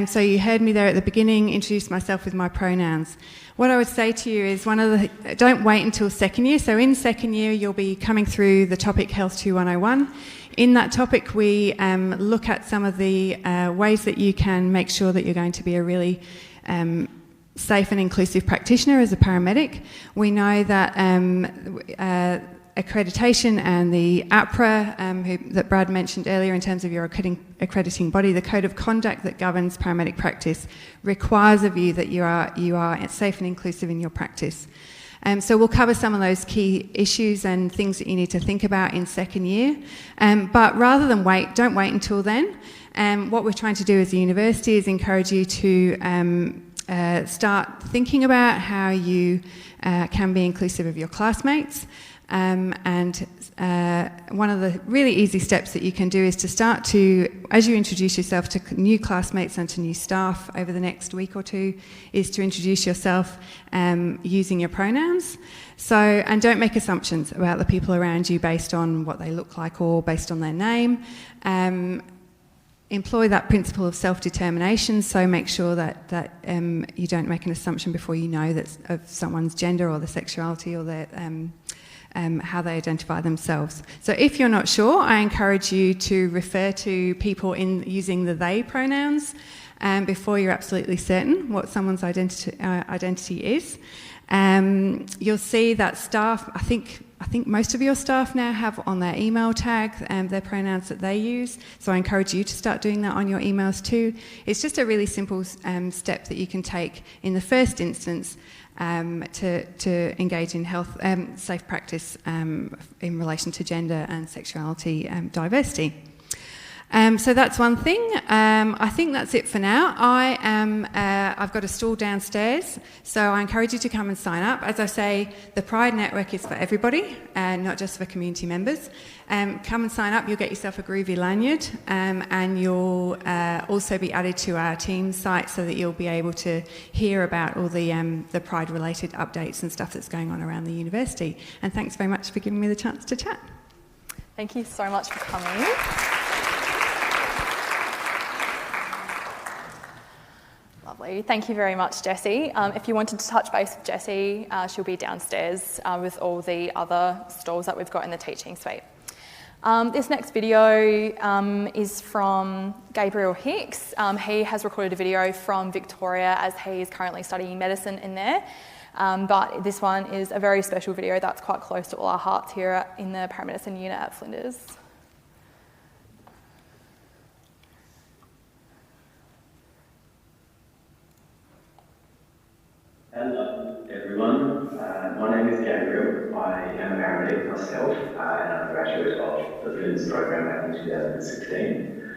So you heard me there at the beginning introduce myself with my pronouns. What I would say to you is don't wait until second year. So in second year, you'll be coming through the topic Health 2101. In that topic, we look at some of the ways that you can make sure that you're going to be a really safe and inclusive practitioner as a paramedic. We know that accreditation and the APRA that Brad mentioned earlier in terms of your accrediting body, the code of conduct that governs paramedic practice requires of you that you are safe and inclusive in your practice. So we'll cover some of those key issues and things that you need to think about in second year. But rather than don't wait until then. What we're trying to do as a university is encourage you to start thinking about how you can be inclusive of your classmates. One of the really easy steps that you can do is to start to, as you introduce yourself to new classmates and to new staff over the next week or two, is to introduce yourself using your pronouns. So, and don't make assumptions about the people around you based on what they look like or based on their name. Employ that principle of self-determination, so make sure that you don't make an assumption before you know of someone's gender or their sexuality or their how they identify themselves. So if you're not sure, I encourage you to refer to people in using the they pronouns before you're absolutely certain what someone's identity is. You'll see that staff, I think most of your staff now have on their email tag their pronouns that they use, so I encourage you to start doing that on your emails too. It's just a really simple step that you can take in the first instance to engage in health safe practice in relation to gender and sexuality diversity. So that's one thing. I think that's it for now. I've got a stall downstairs, so I encourage you to come and sign up. As I say, the Pride Network is for everybody, not just for community members. Come and sign up. You'll get yourself a groovy lanyard, and you'll also be added to our team site so that you'll be able to hear about all the Pride-related updates and stuff that's going on around the university. And thanks very much for giving me the chance to chat. Thank you so much for coming. Lovely. Thank you very much, Jessie. If you wanted to touch base with Jessie, she'll be downstairs with all the other stalls that we've got in the teaching suite. This next video is from Gabriel Hicks. He has recorded a video from Victoria as he is currently studying medicine in there. But this one is a very special video that's quite close to all our hearts here in the Paramedicine unit at Flinders. Hello everyone, my name is Gabriel. I am a paramedic myself and I'm a graduate of the Flinders program back in 2016.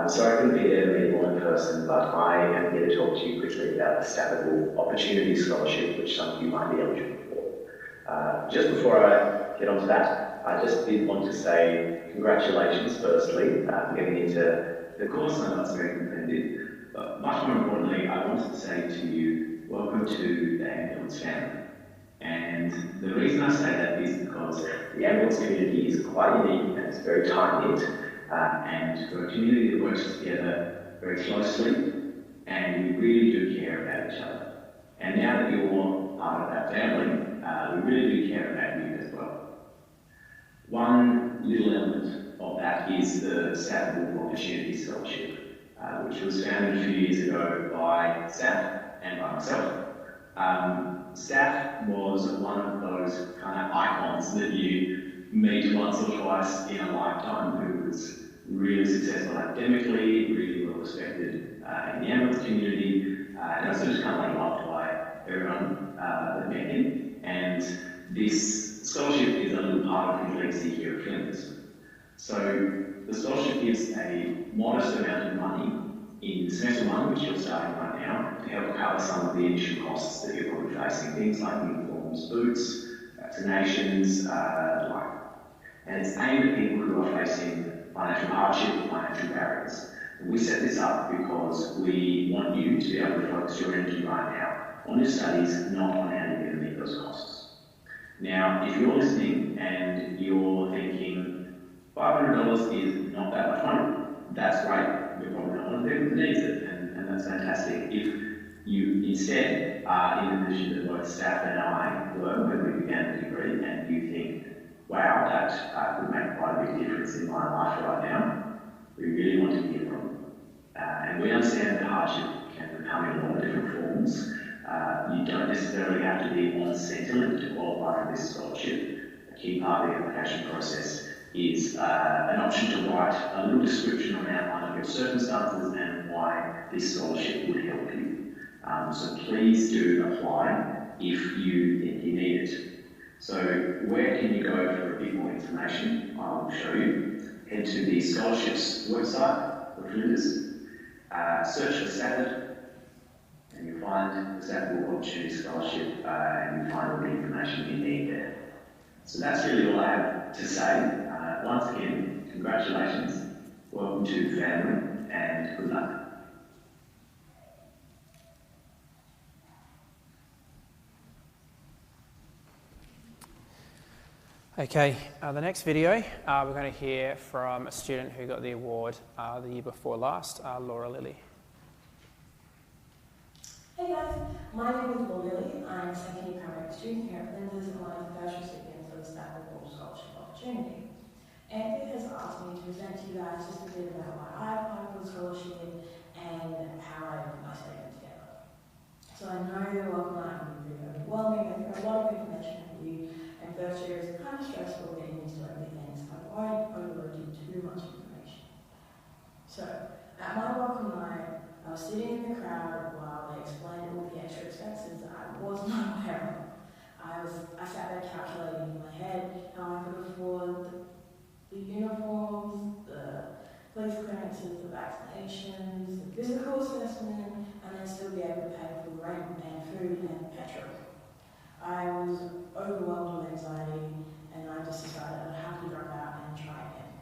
So I couldn't be there to meet you all in person, but I am here to talk to you quickly about the Staffable Opportunity Scholarship, which some of you might be eligible for. Just before I get onto that, I just did want to say congratulations firstly for getting into the course. I know it's very competitive, but much more importantly, I wanted to say to you, welcome to the ambulance family. And the reason I say that is because the ambulance community is quite unique and it's very tight-knit. And we're a community that works together very closely, and we really do care about each other. And now that you're all part of that family, we really do care about you as well. One little element of that is the Staffable Opportunity Scholarship, which was founded a few years ago by SAF and by myself. SAF was one of those kind of icons that you meet once or twice in a lifetime, who was really successful academically, really well respected in the ambulance community, and also just kind of like loved by everyone that met him. And this scholarship is a little part of his legacy here at Flinders. So the scholarship gives a modest amount of money in semester one, which you're starting right now, to help cover some of the initial costs that you're probably facing, things like uniforms, boots, vaccinations, and it's aimed at people who are facing financial hardship or financial barriers. And we set this up because we want you to be able to focus your energy right now on your studies, not on how you're going to meet those costs. Now, if you're listening and you're thinking $500 is not that much money, that's great. You're probably not one of the people that needs it, and that's fantastic. If you instead are in the position that both staff and I were when we began the degree, and you think, wow, that could make quite a big difference in my life right now, we really want to hear from you. And we understand that hardship can come in a lot of different forms. You don't necessarily have to be on Centrelink to qualify for this scholarship. A key part of the application process is an option to write a little description or an outline of your circumstances and why this scholarship would help you. So please do apply if you think you need it. So where can you go for a bit more information? I will show you. Head to the scholarships website for Flinders, search for SAFID, and you'll find the Staffable Opportunity Scholarship, and you'll find all the information you need there. So that's really all I have to say. Once again, congratulations, welcome to the family, and good luck. Okay, the next video, we're going to hear from a student who got the award the year before last, Laura Lilly. Hey guys, my name is Laura Lilly. I'm a second year paramedic student here at Flinders and I'm the first recipient of the Staffable Scholarship Opportunity. Anthony has asked me to present to you guys just a bit about why I applied for the scholarship and how I put my statement together. So I know the welcome night can be pretty overwhelming, and a lot of information for you, and first year is kind of stressful getting used to everything, so I won't overload you too much information. So, at my welcome night, I was sitting in the crowd while they explained all the extra expenses that I was not aware of. I sat there calculating in my head how I could afford the uniforms, the police clearances, the vaccinations, the physical assessment, and then still be able to pay for rent and food and petrol. I was overwhelmed with anxiety, and I just decided I'd have to drop out and try again.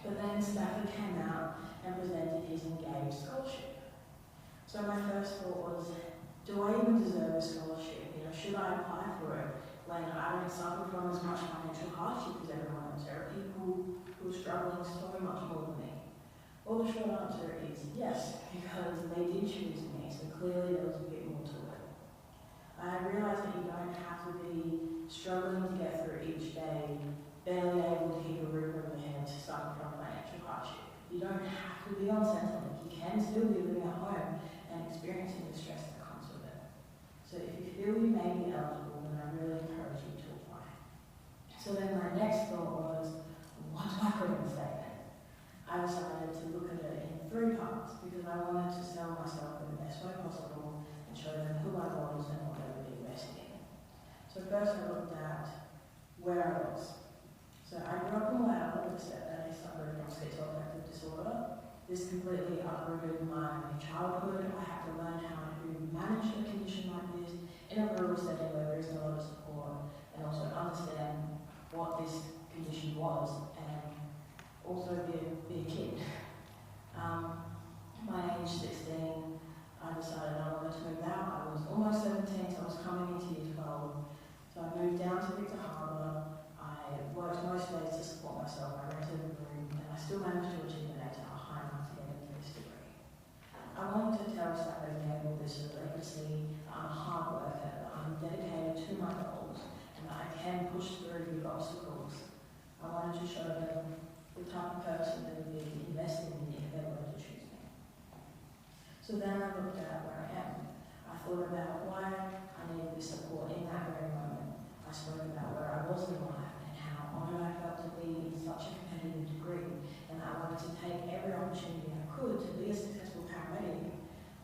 But then Stafford came out and presented his engaged scholarship. So my first thought was, do I even deserve a scholarship? Should I apply for it when I don't suffer from as much financial hardship as everyone else? There are people who are struggling so much more than me. Well, the short answer is yes, because they did choose me, so clearly there was a bit more to it. I realised that you don't have to be struggling to get through each day, barely able to keep a roof over your head to suffer from financial hardship. You don't have to be on Centrelink. You can still be living at home and experiencing the stress that comes with it. So if you feel you may be eligible, then I really encourage you to apply. So then my next thought was, what do I put in the statement? I decided to look at it in 3 parts because I wanted to sell myself in the best way possible and show them who I was and what I would be investing in. So first I looked at where I was. So I grew up in Wales with a stepdad who suffered from schizoaffective disorder. This completely uprooted my childhood. I had to learn how to manage a condition like this in a rural setting where there is no lot of support, and also understand what this condition was, and also be a kid. My age 16, I decided I wanted to move out. I was almost 17, so I was coming into year 12. So I moved down to Victor Harbour. I worked most days to support myself. I rented a room, and I still managed to achieve an 8 high enough to get into this degree. I wanted to tell Stafford and all this so that they could see that I'm a hard worker, that I'm dedicated to my goals, and that I can push through big obstacles. I wanted to show them the type of person that would be invested in me if they wanted to choose me. So then I looked at where I am. I thought about why I needed this support in that very moment. I spoke about where I was in life and how honoured I felt to be in such a competitive degree, and I wanted to take every opportunity I could to be a successful paramedic,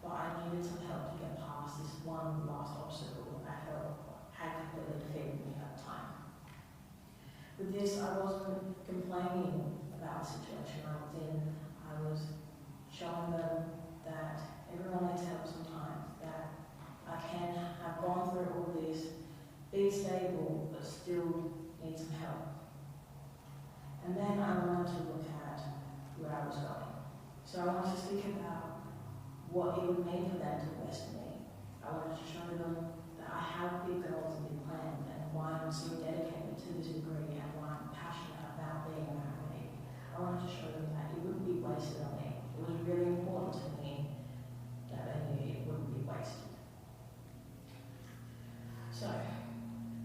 but I needed some help to get past this one last obstacle that I felt had completely defeated me at the time. With this, I wasn't complaining about the situation I was in. I was showing them that everyone needs help sometimes, that I can have gone through all this, be stable, but still need some help. And then I wanted to look at where I was going. So I wanted to speak about what it would mean for them to invest in me. I wanted to show them that I have big goals and big plans, and why I'm so dedicated to this degree and why I'm passionate about being a paramedic. I wanted to show them that it wouldn't be wasted on me. It was really important to me that they knew it wouldn't be wasted. So,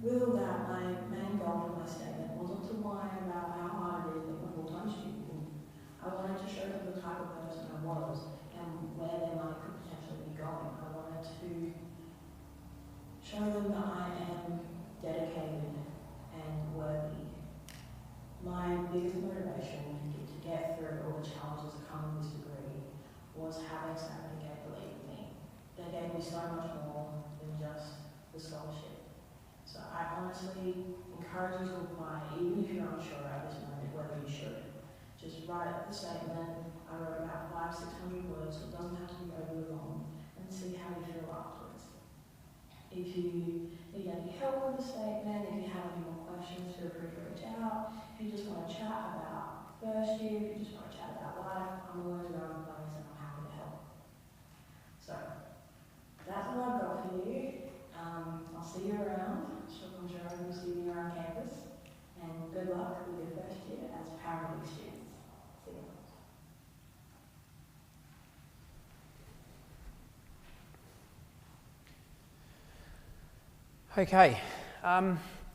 with all that, my main goal for my statement wasn't to whine about how hard it is being a full-time student. I wanted to show them the type of person I was and where their money could potentially be going. I wanted to show them that I am dedicated and worthy. My biggest motivation to get through all the challenges that come with this degree was having Stafford believe in me. They gave me so much more than just the scholarship. So I honestly encourage you to apply, even if you're unsure at this moment whether you should. Just write the statement. I wrote about 500-600 words, so it doesn't have to be overly long, and see how you feel afterwards. If you need any help with the statement, if you have any more questions, feel free to reach out. If you just want to chat about first year, if you just want to chat about life, I'm always around the place and I'm happy to help. So that's all I've got for you. I'll see you around. I'm sure I will see you around campus. And good luck with your first year as paramedic students. See you. Okay,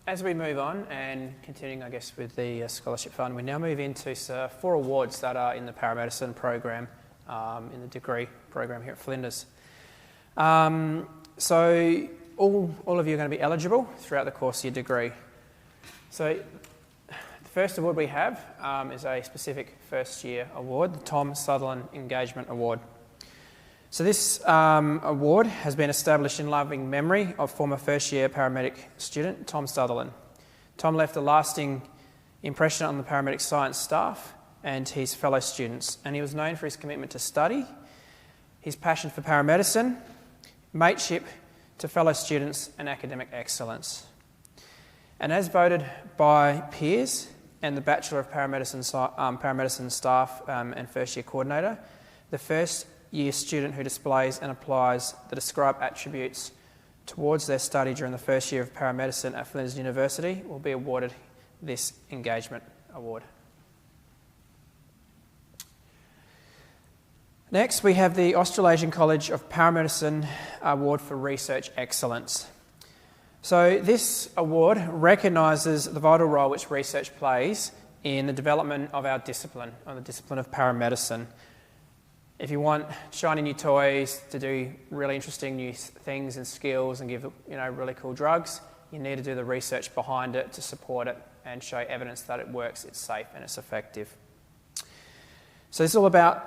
as we move on and continuing, I guess, with the scholarship fund, we now move into 4 awards that are in the Paramedicine program, in the degree program here at Flinders. So all of you are going to be eligible throughout the course of your degree. So the first award we have is a specific first year award, the Tom Sutherland Engagement Award. So this award has been established in loving memory of former first year paramedic student Tom Sutherland. Tom left a lasting impression on the paramedic science staff and his fellow students, and he was known for his commitment to study, his passion for paramedicine, mateship to fellow students, and academic excellence. And as voted by peers and the Bachelor of Paramedicine staff and first year coordinator, the first year student who displays and applies the described attributes towards their study during the first year of paramedicine at Flinders University will be awarded this engagement award. Next, we have the Australasian College of Paramedicine Award for Research Excellence. So this award recognises the vital role which research plays in the development of our discipline, the discipline of paramedicine. If you want shiny new toys to do really interesting new things and skills and give really cool drugs, you need to do the research behind it to support it and show evidence that it works, it's safe and it's effective. So this is all about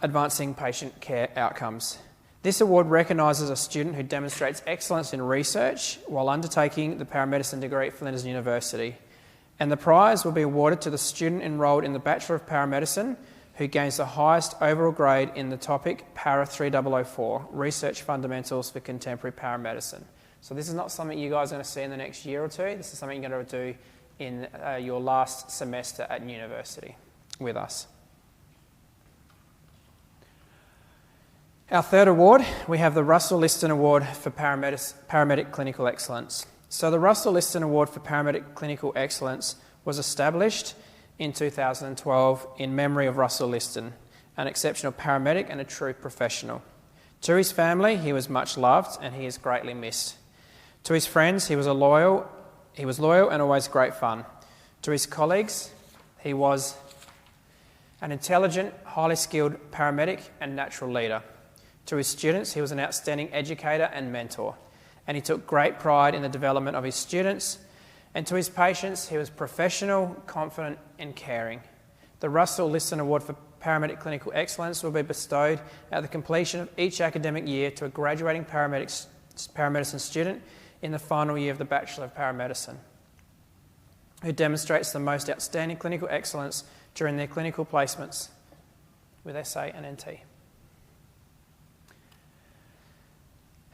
advancing patient care outcomes. This award recognises a student who demonstrates excellence in research while undertaking the paramedicine degree at Flinders University. And the prize will be awarded to the student enrolled in the Bachelor of Paramedicine who gains the highest overall grade in the topic Para 3004, Research Fundamentals for Contemporary Paramedicine. So this is not something you guys are going to see in the next year or two. This is something you're going to do in your last semester at university with us. Our third award, we have the Russell Liston Award for Paramedic Clinical Excellence. So the Russell Liston Award for Paramedic Clinical Excellence was established in 2012 in memory of Russell Liston, an exceptional paramedic and a true professional. To his family, he was much loved and he is greatly missed. To his friends, he was loyal and always great fun. To his colleagues, he was an intelligent, highly skilled paramedic and natural leader. To his students, he was an outstanding educator and mentor, and he took great pride in the development of his students. And to his patients, he was professional, confident and caring. The Russell Liston Award for Paramedic Clinical Excellence will be bestowed at the completion of each academic year to a graduating paramedicine student in the final year of the Bachelor of Paramedicine, who demonstrates the most outstanding clinical excellence during their clinical placements with SA and NT.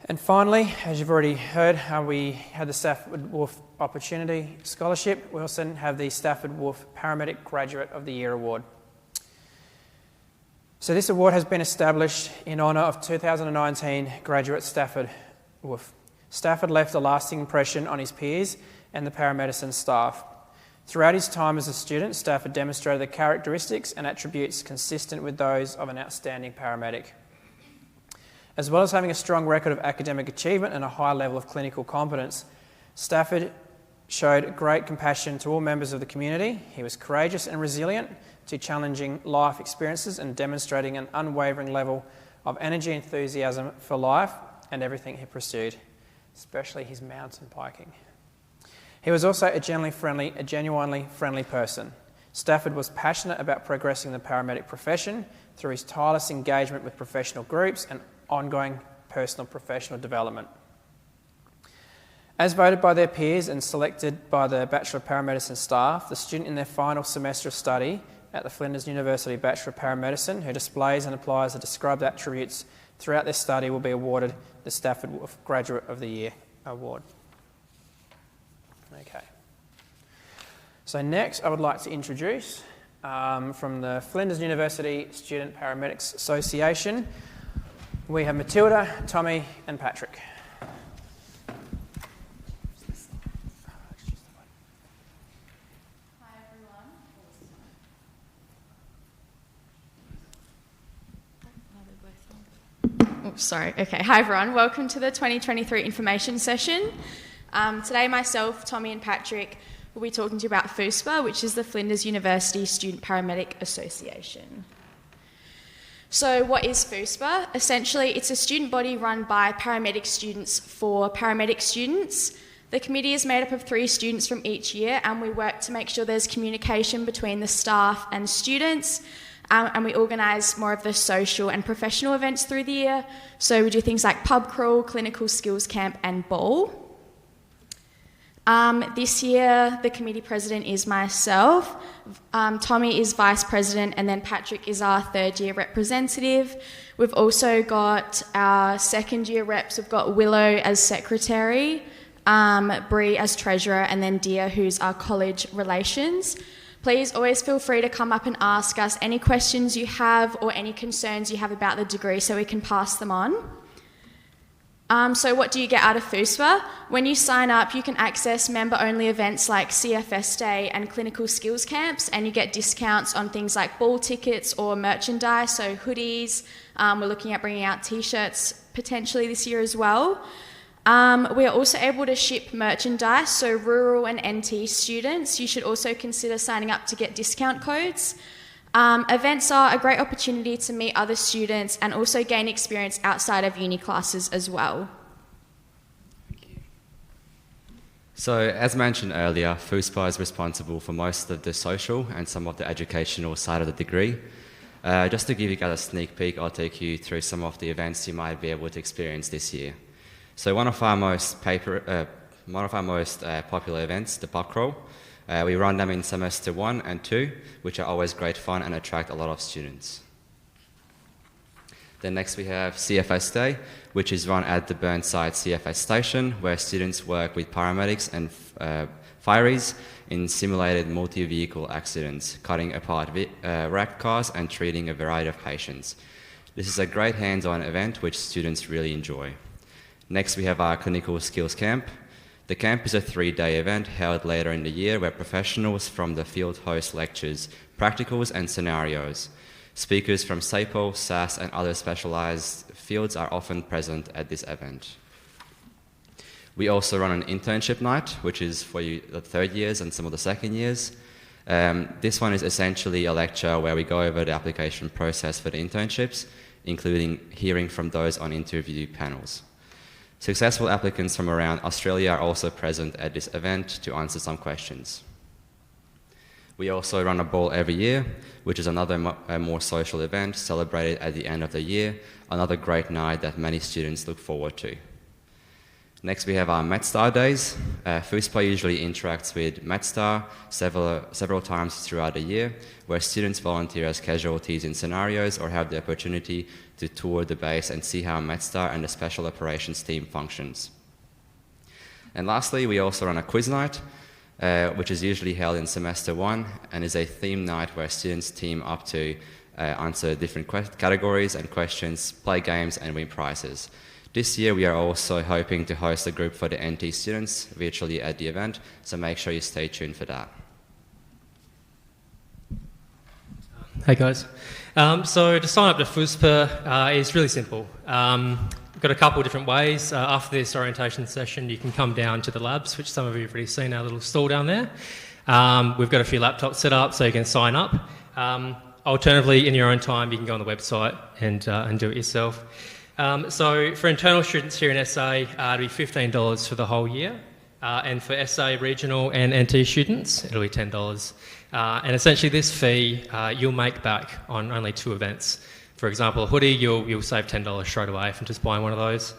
And finally, as you've already heard, we had the Stafford Wolf Opportunity Scholarship. We also have the Stafford Wolf Paramedic Graduate of the Year Award. So this award has been established in honour of 2019 graduate Stafford Wolf. Stafford left a lasting impression on his peers and the paramedicine staff. Throughout his time as a student, Stafford demonstrated the characteristics and attributes consistent with those of an outstanding paramedic. As well as having a strong record of academic achievement and a high level of clinical competence, Stafford showed great compassion to all members of the community. He was courageous and resilient to challenging life experiences and demonstrating an unwavering level of energy and enthusiasm for life and everything he pursued, especially his mountain biking. He was also a genuinely friendly person. Stafford was passionate about progressing the paramedic profession through his tireless engagement with professional groups and ongoing personal professional development. As voted by their peers and selected by the Bachelor of Paramedicine staff, the student in their final semester of study at the Flinders University Bachelor of Paramedicine who displays and applies the described attributes throughout their study will be awarded the Stafford Wolf Graduate of the Year Award. Okay. So next I would like to introduce from the Flinders University Student Paramedics Association, we have Matilda, Tommy and Patrick. Hi everyone, welcome to the 2023 information session. Today myself, Tommy and Patrick will be talking to you about FUSPA, which is the Flinders University Student Paramedic Association. So what is FUSPA? Essentially, it's a student body run by paramedic students for paramedic students. The committee is made up of 3 students from each year, and we work to make sure there's communication between the staff and students, and we organise more of the social and professional events through the year. So we do things like pub crawl, clinical skills camp and ball. This year, the committee president is myself, Tommy is vice president, and then Patrick is our third year representative. We've also got our second year reps. We've got Willow as secretary, Bree as treasurer, and then Dia, who's our college relations. Please always feel free to come up and ask us any questions you have or any concerns you have about the degree so we can pass them on. So what do you get out of FUSPA? When you sign up, you can access member-only events like CFS Day and clinical skills camps, and you get discounts on things like ball tickets or merchandise, so hoodies. We're looking at bringing out T-shirts potentially this year as well. We are also able to ship merchandise, so rural and NT students, you should also consider signing up to get discount codes. Events are a great opportunity to meet other students and also gain experience outside of uni classes as well. So, as mentioned earlier, FUSPA is responsible for most of the social and some of the educational side of the degree. Just to give you guys a sneak peek, I'll take you through some of the events you might be able to experience this year. So one of our most popular events, the pub crawl, we run them in semester 1 and 2, which are always great fun and attract a lot of students. Then next we have CFS Day, which is run at the Burnside CFS station, where students work with paramedics and fireys in simulated multi-vehicle accidents, cutting apart wrecked cars and treating a variety of patients. This is a great hands-on event which students really enjoy. Next, we have our Clinical Skills Camp. The camp is a 3-day event held later in the year where professionals from the field host lectures, practicals and scenarios. Speakers from SAPL, SAS and other specialised fields are often present at this event. We also run an internship night, which is for you, the third years and some of the second years. This one is essentially a lecture where we go over the application process for the internships, including hearing from those on interview panels. Successful applicants from around Australia are also present at this event to answer some questions. We also run a ball every year, which is another more social event celebrated at the end of the year, another great night that many students look forward to. Next we have our MedStar Days. FUSPA usually interacts with MedStar several times throughout the year, where students volunteer as casualties in scenarios or have the opportunity to tour the base and see how MedStar and the Special Operations team functions. And lastly, we also run a quiz night, which is usually held in semester 1 and is a theme night where students team up to answer different categories and questions, play games and win prizes. This year we are also hoping to host a group for the NT students virtually at the event, so make sure you stay tuned for that. Hey guys. So to sign up to FUSPA is really simple. We've got a couple of different ways. After this orientation session you can come down to the labs, which some of you have already seen, our little stall down there. We've got a few laptops set up so you can sign up. Alternatively, in your own time you can go on the website and do it yourself. So for internal students here in SA, it'll be $15 for the whole year, and for SA regional and NT students, it'll be $10. And essentially this fee you'll make back on only 2 events. For example, a hoodie, you'll save $10 straight away from just buying one of those.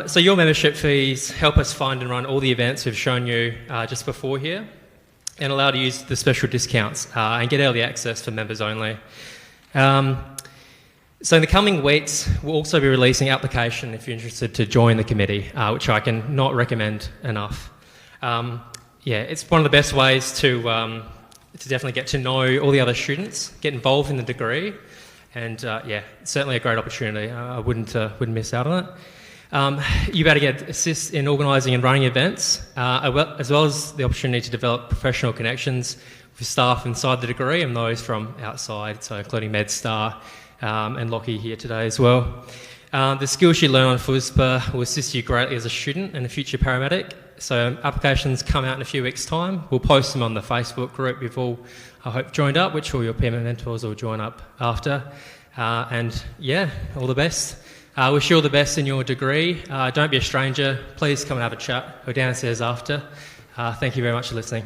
So your membership fees help us fund and run all the events we've shown you just before here, and allow to use the special discounts and get early access for members only. So in the coming weeks, we'll also be releasing an application if you're interested to join the committee, which I can not recommend enough. Yeah, it's one of the best ways to definitely get to know all the other students, get involved in the degree, and yeah, it's certainly a great opportunity. I wouldn't miss out on it. You better get assist in organising and running events, as well as the opportunity to develop professional connections with staff inside the degree and those from outside, so including MedStar, and Lockie here today as well. The skills you learn on FUSPA will assist you greatly as a student and a future paramedic. So applications come out in a few weeks' time. We'll post them on the Facebook group you've all, I hope, joined up, which all your peer mentors will join up after. And yeah, all the best. Wish you all the best in your degree. Don't be a stranger. Please come and have a chat. We're downstairs after. Thank you very much for listening.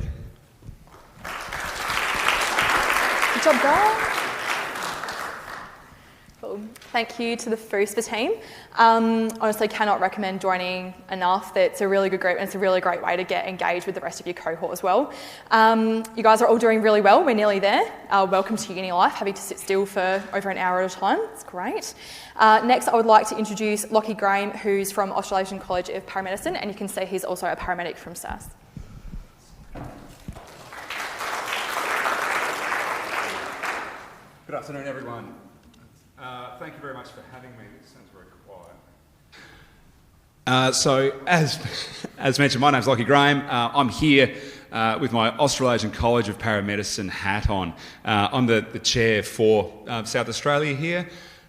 Good job, guys. Cool. Thank you to the FUSPA team. Honestly, cannot recommend joining enough. It's a really good group and it's a really great way to get engaged with the rest of your cohort as well. You guys are all doing really well. We're nearly there. Welcome to uni life, having to sit still for over an hour at a time. It's great. Next, I would like to introduce Lockie Graham, who's from Australasian College of Paramedicine, and you can see he's also a paramedic from SAS. Good afternoon, everyone. Thank you very much for having me. It sounds very quiet. So, as mentioned, my name's Lockie Graham. I'm here with my Australasian College of Paramedicine hat on. I'm the chair for South Australia here.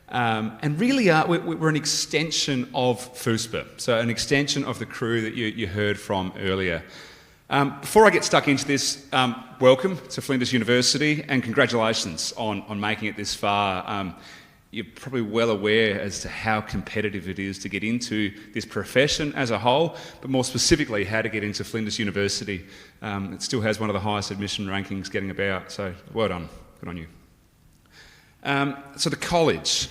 And really, we're an extension of FUSPA, so an extension of the crew that you heard from earlier. Before I get stuck into this, welcome to Flinders University and congratulations on making it this far. You're probably well aware as to how competitive it is to get into this profession as a whole, but more specifically how to get into Flinders University. It still has one of the highest admission rankings getting about, so well done, good on you. So the college.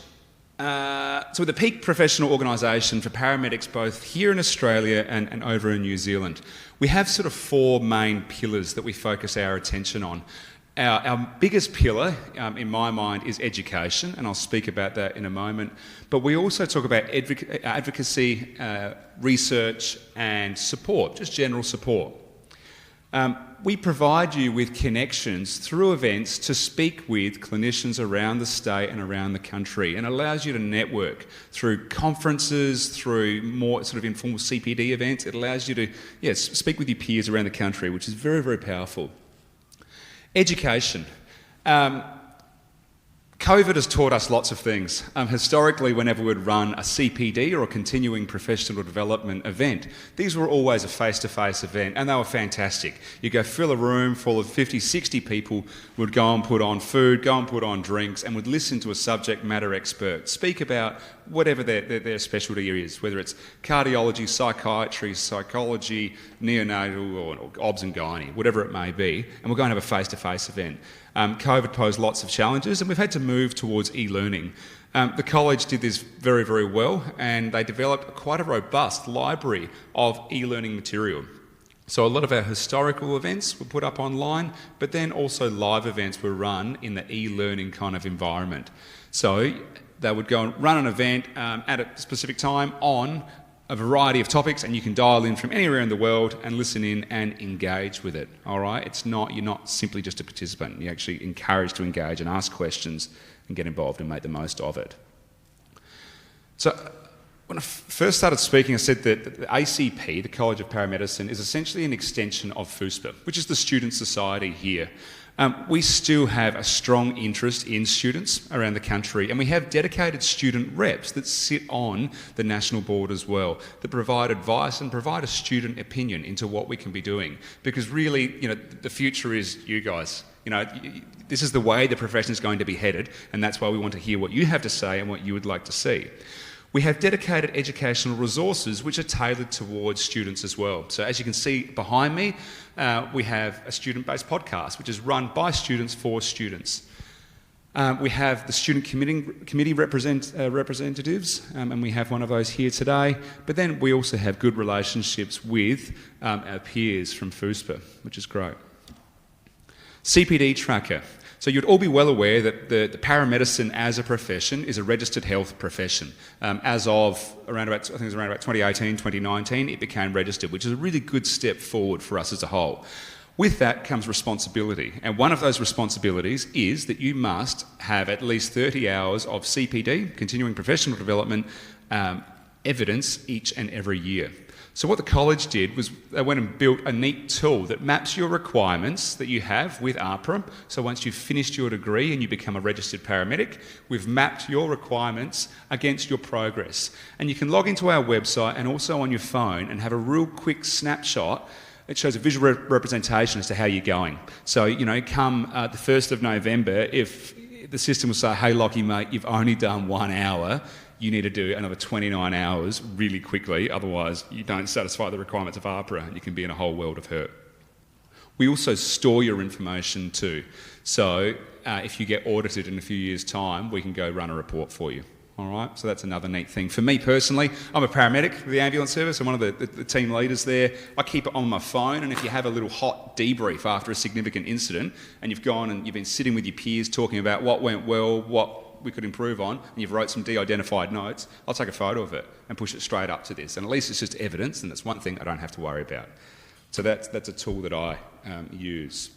So we're the peak professional organisation for paramedics both here in Australia and over in New Zealand. We have sort of four main pillars that we focus our attention on. Our biggest pillar, in my mind, is education, and I'll speak about that in a moment. But we also talk about advocacy, research and support, just general support. We provide you with connections through events to speak with clinicians around the state and around the country, and allows you to network through conferences, through more sort of informal CPD events. It allows you to speak with your peers around the country, which is very, very powerful. Education. COVID has taught us lots of things. Historically, whenever we'd run a CPD or a continuing professional development event, these were always a face-to-face event, and they were fantastic. You go fill a room full of 50, 60 people, would go and put on food, go and put on drinks, and would listen to a subject matter expert speak about whatever their specialty is, whether it's cardiology, psychiatry, psychology, neonatal, or obs and gynae, whatever it may be, and we're going to have a face-to-face event. COVID posed lots of challenges and we've had to move towards e-learning. The college did this very, very well, and they developed quite a robust library of e-learning material. So a lot of our historical events were put up online, but then also live events were run in the e-learning kind of environment. So they would go and run an event at a specific time on a variety of topics, and you can dial in from anywhere in the world and listen in and engage with it. All right, you're not simply just a participant. You're actually encouraged to engage and ask questions and get involved and make the most of it. So when I first started speaking, I said that the ACP, the College of Paramedicine, is essentially an extension of FUSPA, which is the student society here. We still have a strong interest in students around the country, and we have dedicated student reps that sit on the national board as well, that provide advice and provide a student opinion into what we can be doing. Because really, the future is you guys. This is the way the profession is going to be headed, and that's why we want to hear what you have to say and what you would like to see. We have dedicated educational resources which are tailored towards students as well. So as you can see behind me, we have a student-based podcast which is run by students for students. We have the student committee representatives, and we have one of those here today. But then we also have good relationships with our peers from FUSPA, which is great. CPD tracker. So you'd all be well aware that the paramedicine as a profession is a registered health profession. As of around about 2018, 2019, it became registered, which is a really good step forward for us as a whole. With that comes responsibility, and one of those responsibilities is that you must have at least 30 hours of CPD, continuing professional development, evidence each and every year. So what the college did was they went and built a neat tool that maps your requirements that you have with AHPRA. So once you've finished your degree and you become a registered paramedic, we've mapped your requirements against your progress. And you can log into our website and also on your phone and have a real quick snapshot. It shows a visual representation as to how you're going. So, come the 1st of November, if the system will say, hey, Lockie, mate, you've only done 1 hour, you need to do another 29 hours really quickly, otherwise you don't satisfy the requirements of AHPRA and you can be in a whole world of hurt. We also store your information too. So if you get audited in a few years' time, we can go run a report for you. All right, so that's another neat thing. For me personally, I'm a paramedic for the ambulance service. I'm one of the team leaders there. I keep it on my phone, and if you have a little hot debrief after a significant incident, and you've gone and you've been sitting with your peers talking about what went well, what we could improve on, and you've wrote some de-identified notes, I'll take a photo of it and push it straight up to this. And at least it's just evidence, and it's one thing I don't have to worry about. So that's a tool that I use.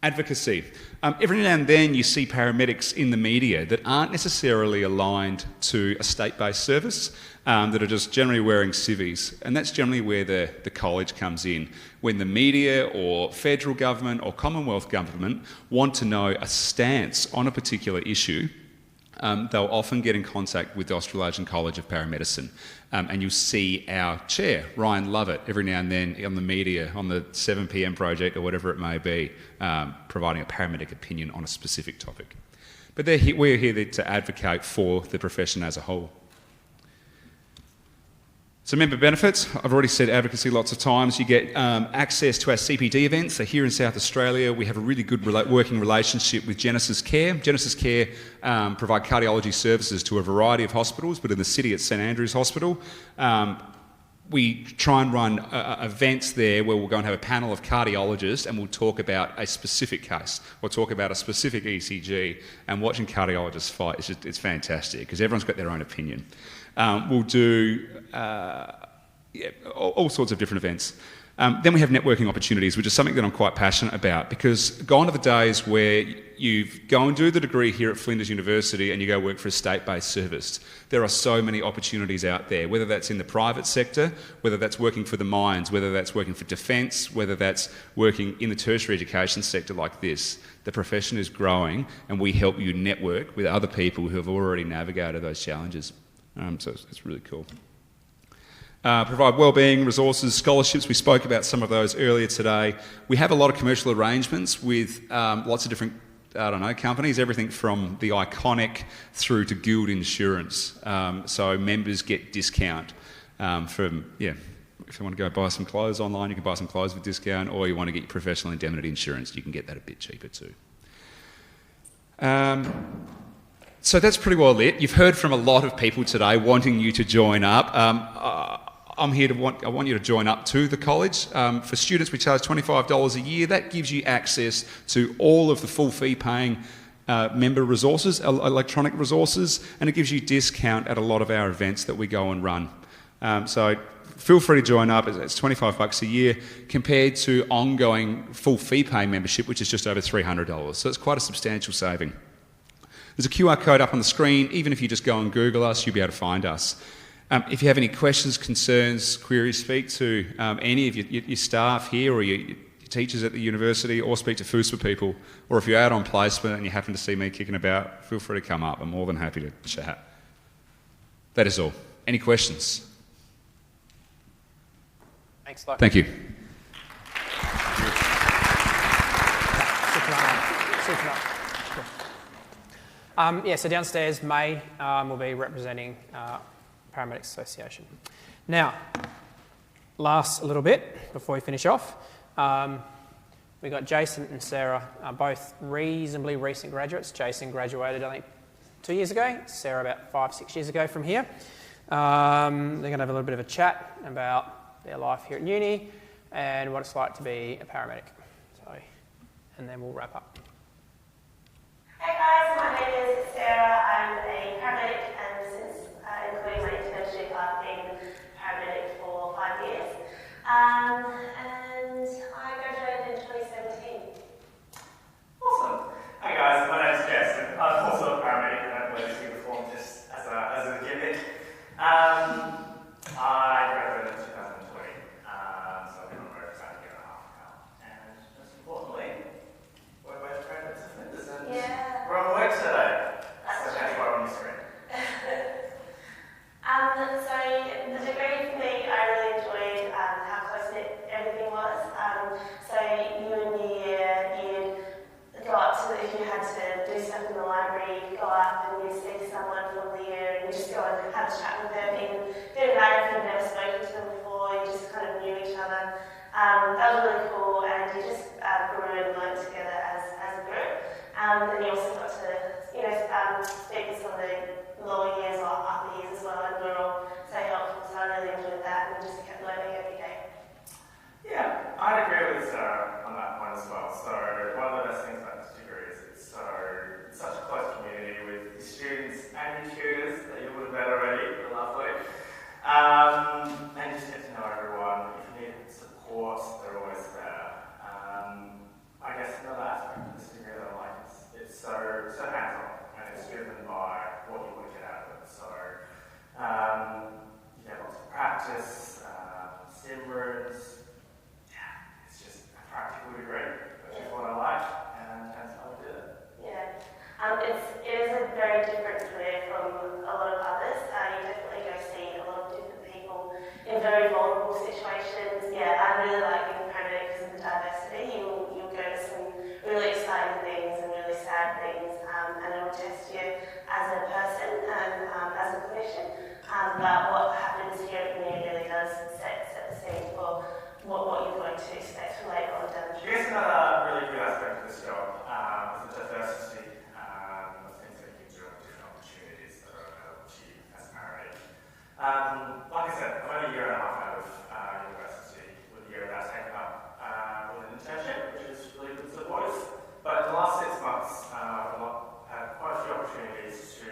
Advocacy. Every now and then you see paramedics in the media that aren't necessarily aligned to a state-based service, that are just generally wearing civvies, and that's generally where the college comes in. When the media or federal government or Commonwealth government want to know a stance on a particular issue, they'll often get in contact with the Australasian College of Paramedicine. And you'll see our chair, Ryan Lovett, every now and then on the media, on the 7pm project or whatever it may be, providing a paramedic opinion on a specific topic. But we're here to advocate for the profession as a whole. So member benefits, I've already said advocacy lots of times. You get access to our CPD events. So here in South Australia, we have a really good working relationship with Genesis Care. Genesis Care provide cardiology services to a variety of hospitals, but in the city it's St Andrew's Hospital. We try and run events there where we'll go and have a panel of cardiologists and we'll talk about a specific case or talk about a specific ECG, and watching cardiologists fight, it's fantastic because everyone's got their own opinion. We'll do all sorts of different events. Then we have networking opportunities, which is something that I'm quite passionate about, because gone are the days where you go and do the degree here at Flinders University and you go work for a state-based service. There are so many opportunities out there, whether that's in the private sector, whether that's working for the mines, whether that's working for defence, whether that's working in the tertiary education sector like this. The profession is growing and we help you network with other people who have already navigated those challenges. So it's really cool. Provide wellbeing, resources, scholarships. We spoke about some of those earlier today. We have a lot of commercial arrangements with lots of different, companies, everything from the Iconic through to Guild Insurance. So members get discount if you want to go buy some clothes online, you can buy some clothes with discount, or you want to get your professional indemnity insurance, you can get that a bit cheaper too. So that's pretty well it. You've heard from a lot of people today wanting you to join up. I want you to join up to the college. For students, we charge $25 a year. That gives you access to all of the full fee paying member resources, electronic resources, and it gives you discount at a lot of our events that we go and run. So feel free to join up. It's $25 a year compared to ongoing full fee paying membership, which is just over $300. So it's quite a substantial saving. There's a QR code up on the screen. Even if you just go and Google us, you'll be able to find us. If you have any questions, concerns, queries, speak to any of your staff here or your teachers at the university, or speak to FUSPA people. Or if you're out on placement and you happen to see me kicking about, feel free to come up. I'm more than happy to chat. That is all. Any questions? Thanks, Locke. Thank you. So downstairs, May will be representing Paramedics Association. Now, last a little bit before we finish off, we've got Jason and Sarah, both reasonably recent graduates. Jason graduated, I think, 2 years ago. Sarah about 5-6 years ago from here. They're going to have a little bit of a chat about their life here at uni and what it's like to be a paramedic. And then we'll wrap up. Hey guys, my name is Sarah. I'm a paramedic, and since including my internship, I've been paramedic for 5 years. And I graduated in 2017. Awesome. Hi guys, my name is Jess, and I'm also a paramedic, and I've worked here before just as a gimmick. I graduated in 2020, so I've been on road for about a year and a half now. And most importantly, we're both paramedics of Flinders, and we're on work today. So that's why we're on the screen. So the degree for me, I really enjoyed how close-knit everything was. So you in the year, you'd go up to, if you had to do stuff in the library, you'd go up and you'd see someone from the year and you just go and have a chat with them. Even didn't matter if you'd never spoken to them before, you just kind of knew each other. That was really cool, and you just happen as a clinician, but what happens here at uni really does set the scene for what you're going to expect later on down the track. I guess another really good aspect of this job is the diversity of things that you can do and different opportunities that are available to you as a paramedic. Like I said, I'm only a year and a half out of university, with a year of that taken up with an internship, which is really good supportive. But in the last 6 months, I've had quite a few opportunities to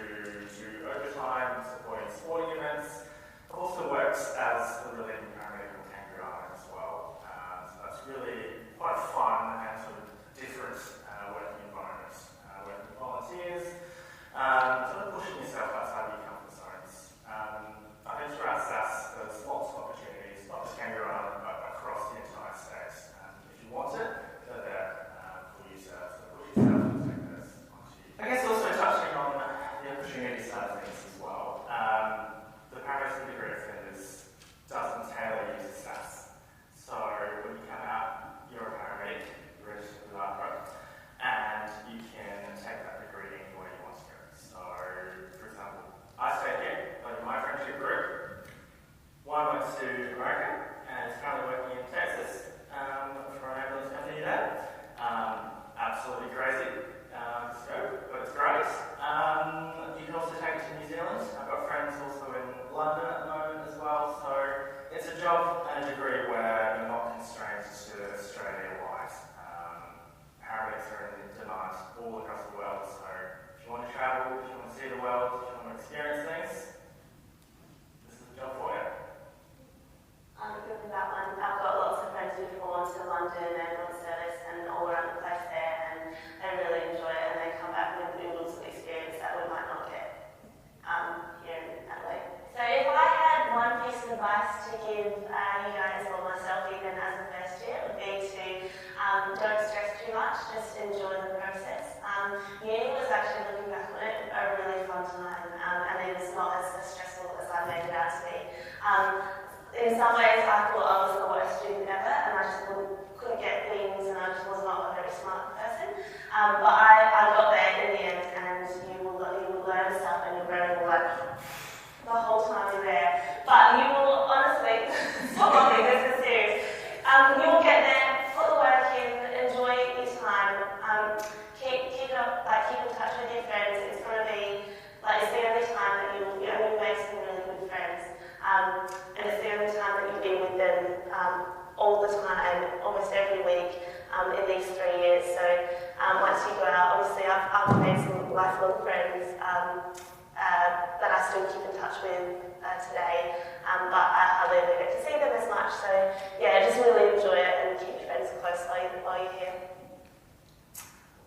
do overtime, supporting sporting events. I've also worked as a relieving paramedic on Kangaroo Island as well. So that's really quite fun and sort of different working environment. Working with volunteers, sort of pushing yourself outside your comfort zones. I think throughout SAS, there's lots of opportunities, not just Kangaroo Island, but across the entire state. If you want it, they're there for you to push yourself and take those onto you. I guess also touching on the opportunity side of things as well. The paramedicine degree at Flinders doesn't tailor you to SAS. So when you come out, you're a paramedic, you're registered with ARPA, and you can take that degree anywhere you want to go. So, for example, I stayed here, like my friendship group. One went to America and is currently working in Texas for an ambulance company there. Absolutely crazy scope, but it's great. You can also take it to New Zealand. I've got friends also in London at the moment as well. So it's a job and a degree where you're not constrained to Australia-wide. Paramedics are in demand all across the world. So if you want to travel, if you want to see the world, if you want to experience things, this is the job for you. Good with that one. I've got lots of friends who've gone to London and on service and all around the place there, and they really enjoy it, and they come back with noodles of experience that we might not get here in Adelaide. So if I had one piece of advice to give you guys or myself, even as a first year, it would be to don't stress too much, just enjoy the process. Uni was actually, looking back on it, a really fun time, and it was not as stressful as I made it out to be. In some ways, I thought I was the worst student ever, and I just couldn't get things, and I just was not a very smart person. But I got there in the end, and you will learn stuff, and you're very like the whole time you're there. But you will honestly stop laughing. This is serious. You will get there, put the work in, enjoy your time. Keep in touch with your friends. It's going to be it's the only time that you only make some really good friends. And it's the only time that you've been with them all the time, almost every week in these 3 years. So once you go out, obviously I've made some lifelong friends that I still keep in touch with today, but I hardly ever get to see them as much. So yeah, just really enjoy it and keep your friends close while you're here.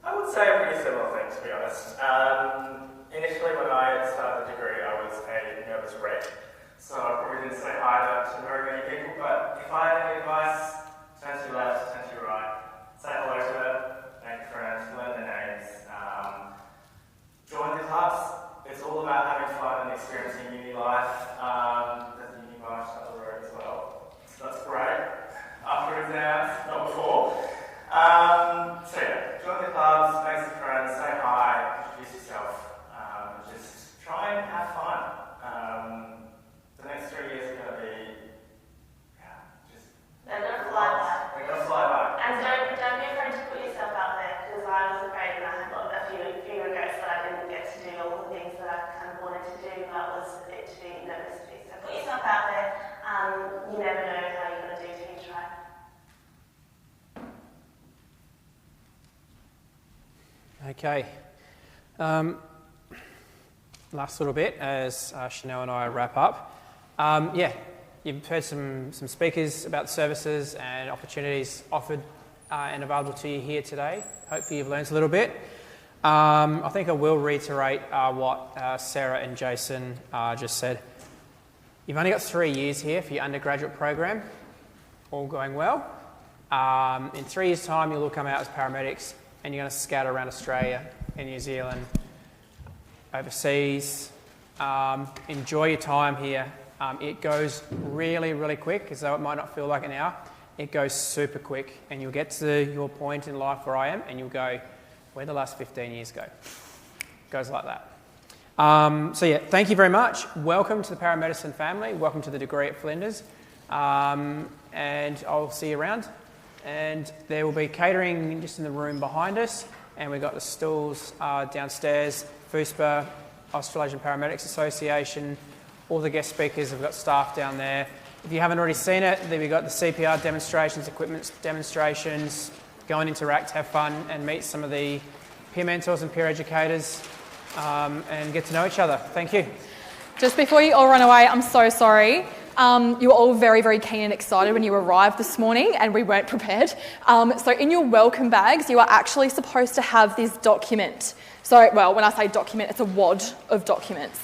I would say a pretty similar thing, to be honest. Initially, when I started the degree, I was a nervous wreck. So I probably didn't say hi to very many people, but if I had any advice, turn to your left, turn to your right, say hello to them, make friends, learn their names, join the clubs. It's all about having fun and experiencing uni life. There's a uni bar up the road as well, so that's great. After exams, not before. So yeah, join the clubs, make some friends, say hi, introduce yourself, just try and have fun. The next 3 years are going to be, they're going to fly by. They're going to fly by. And don't be afraid to put yourself out there, because I was afraid, and I had a few regrets that I didn't get to do all the things that I kind of wanted to do, but I was a bit too nervous to do. So put yourself out there. You never know how you're going to do till you try. Okay. Last little bit as Chanel and I wrap up. You've heard some speakers about services and opportunities offered and available to you here today. Hopefully you've learned a little bit. I think I will reiterate what Sarah and Jason just said. You've only got 3 years here for your undergraduate program, all going well. In 3 years' time, you'll all come out as paramedics and you're going to scatter around Australia and New Zealand, overseas. Enjoy your time here. It goes really, really quick, as though it might not feel like an hour. It goes super quick, and you'll get to your point in life where I am, and you'll go, where'd the last 15 years go? It goes like that. Thank you very much. Welcome to the Paramedicine family. Welcome to the degree at Flinders. And I'll see you around. And there will be catering just in the room behind us. And we've got the stalls downstairs, FUSPA, Australasian Paramedics Association, all the guest speakers, we've got staff down there. If you haven't already seen it, then we've got the CPR demonstrations, equipment demonstrations. Go and interact, have fun, and meet some of the peer mentors and peer educators and get to know each other. Thank you. Just before you all run away, I'm so sorry. You were all very, very keen and excited when you arrived this morning and we weren't prepared. So in your welcome bags, you are actually supposed to have this document. So, well, when I say document, it's a wad of documents.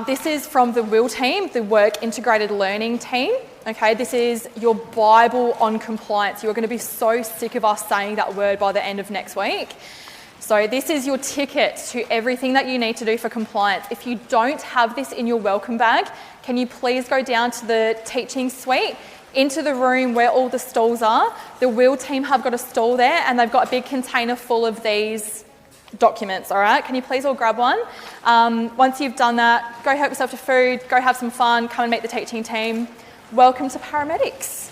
This is from the WIL team, the Work Integrated Learning team. Okay, this is your Bible on compliance. You're going to be so sick of us saying that word by the end of next week. So this is your ticket to everything that you need to do for compliance. If you don't have this in your welcome bag, can you please go down to the teaching suite, into the room where all the stalls are. The WIL team have got a stall there and they've got a big container full of these documents, all right? Can you please all grab one? Once you've done that, go help yourself to food, go have some fun, come and meet the teaching team. Welcome to Paramedics.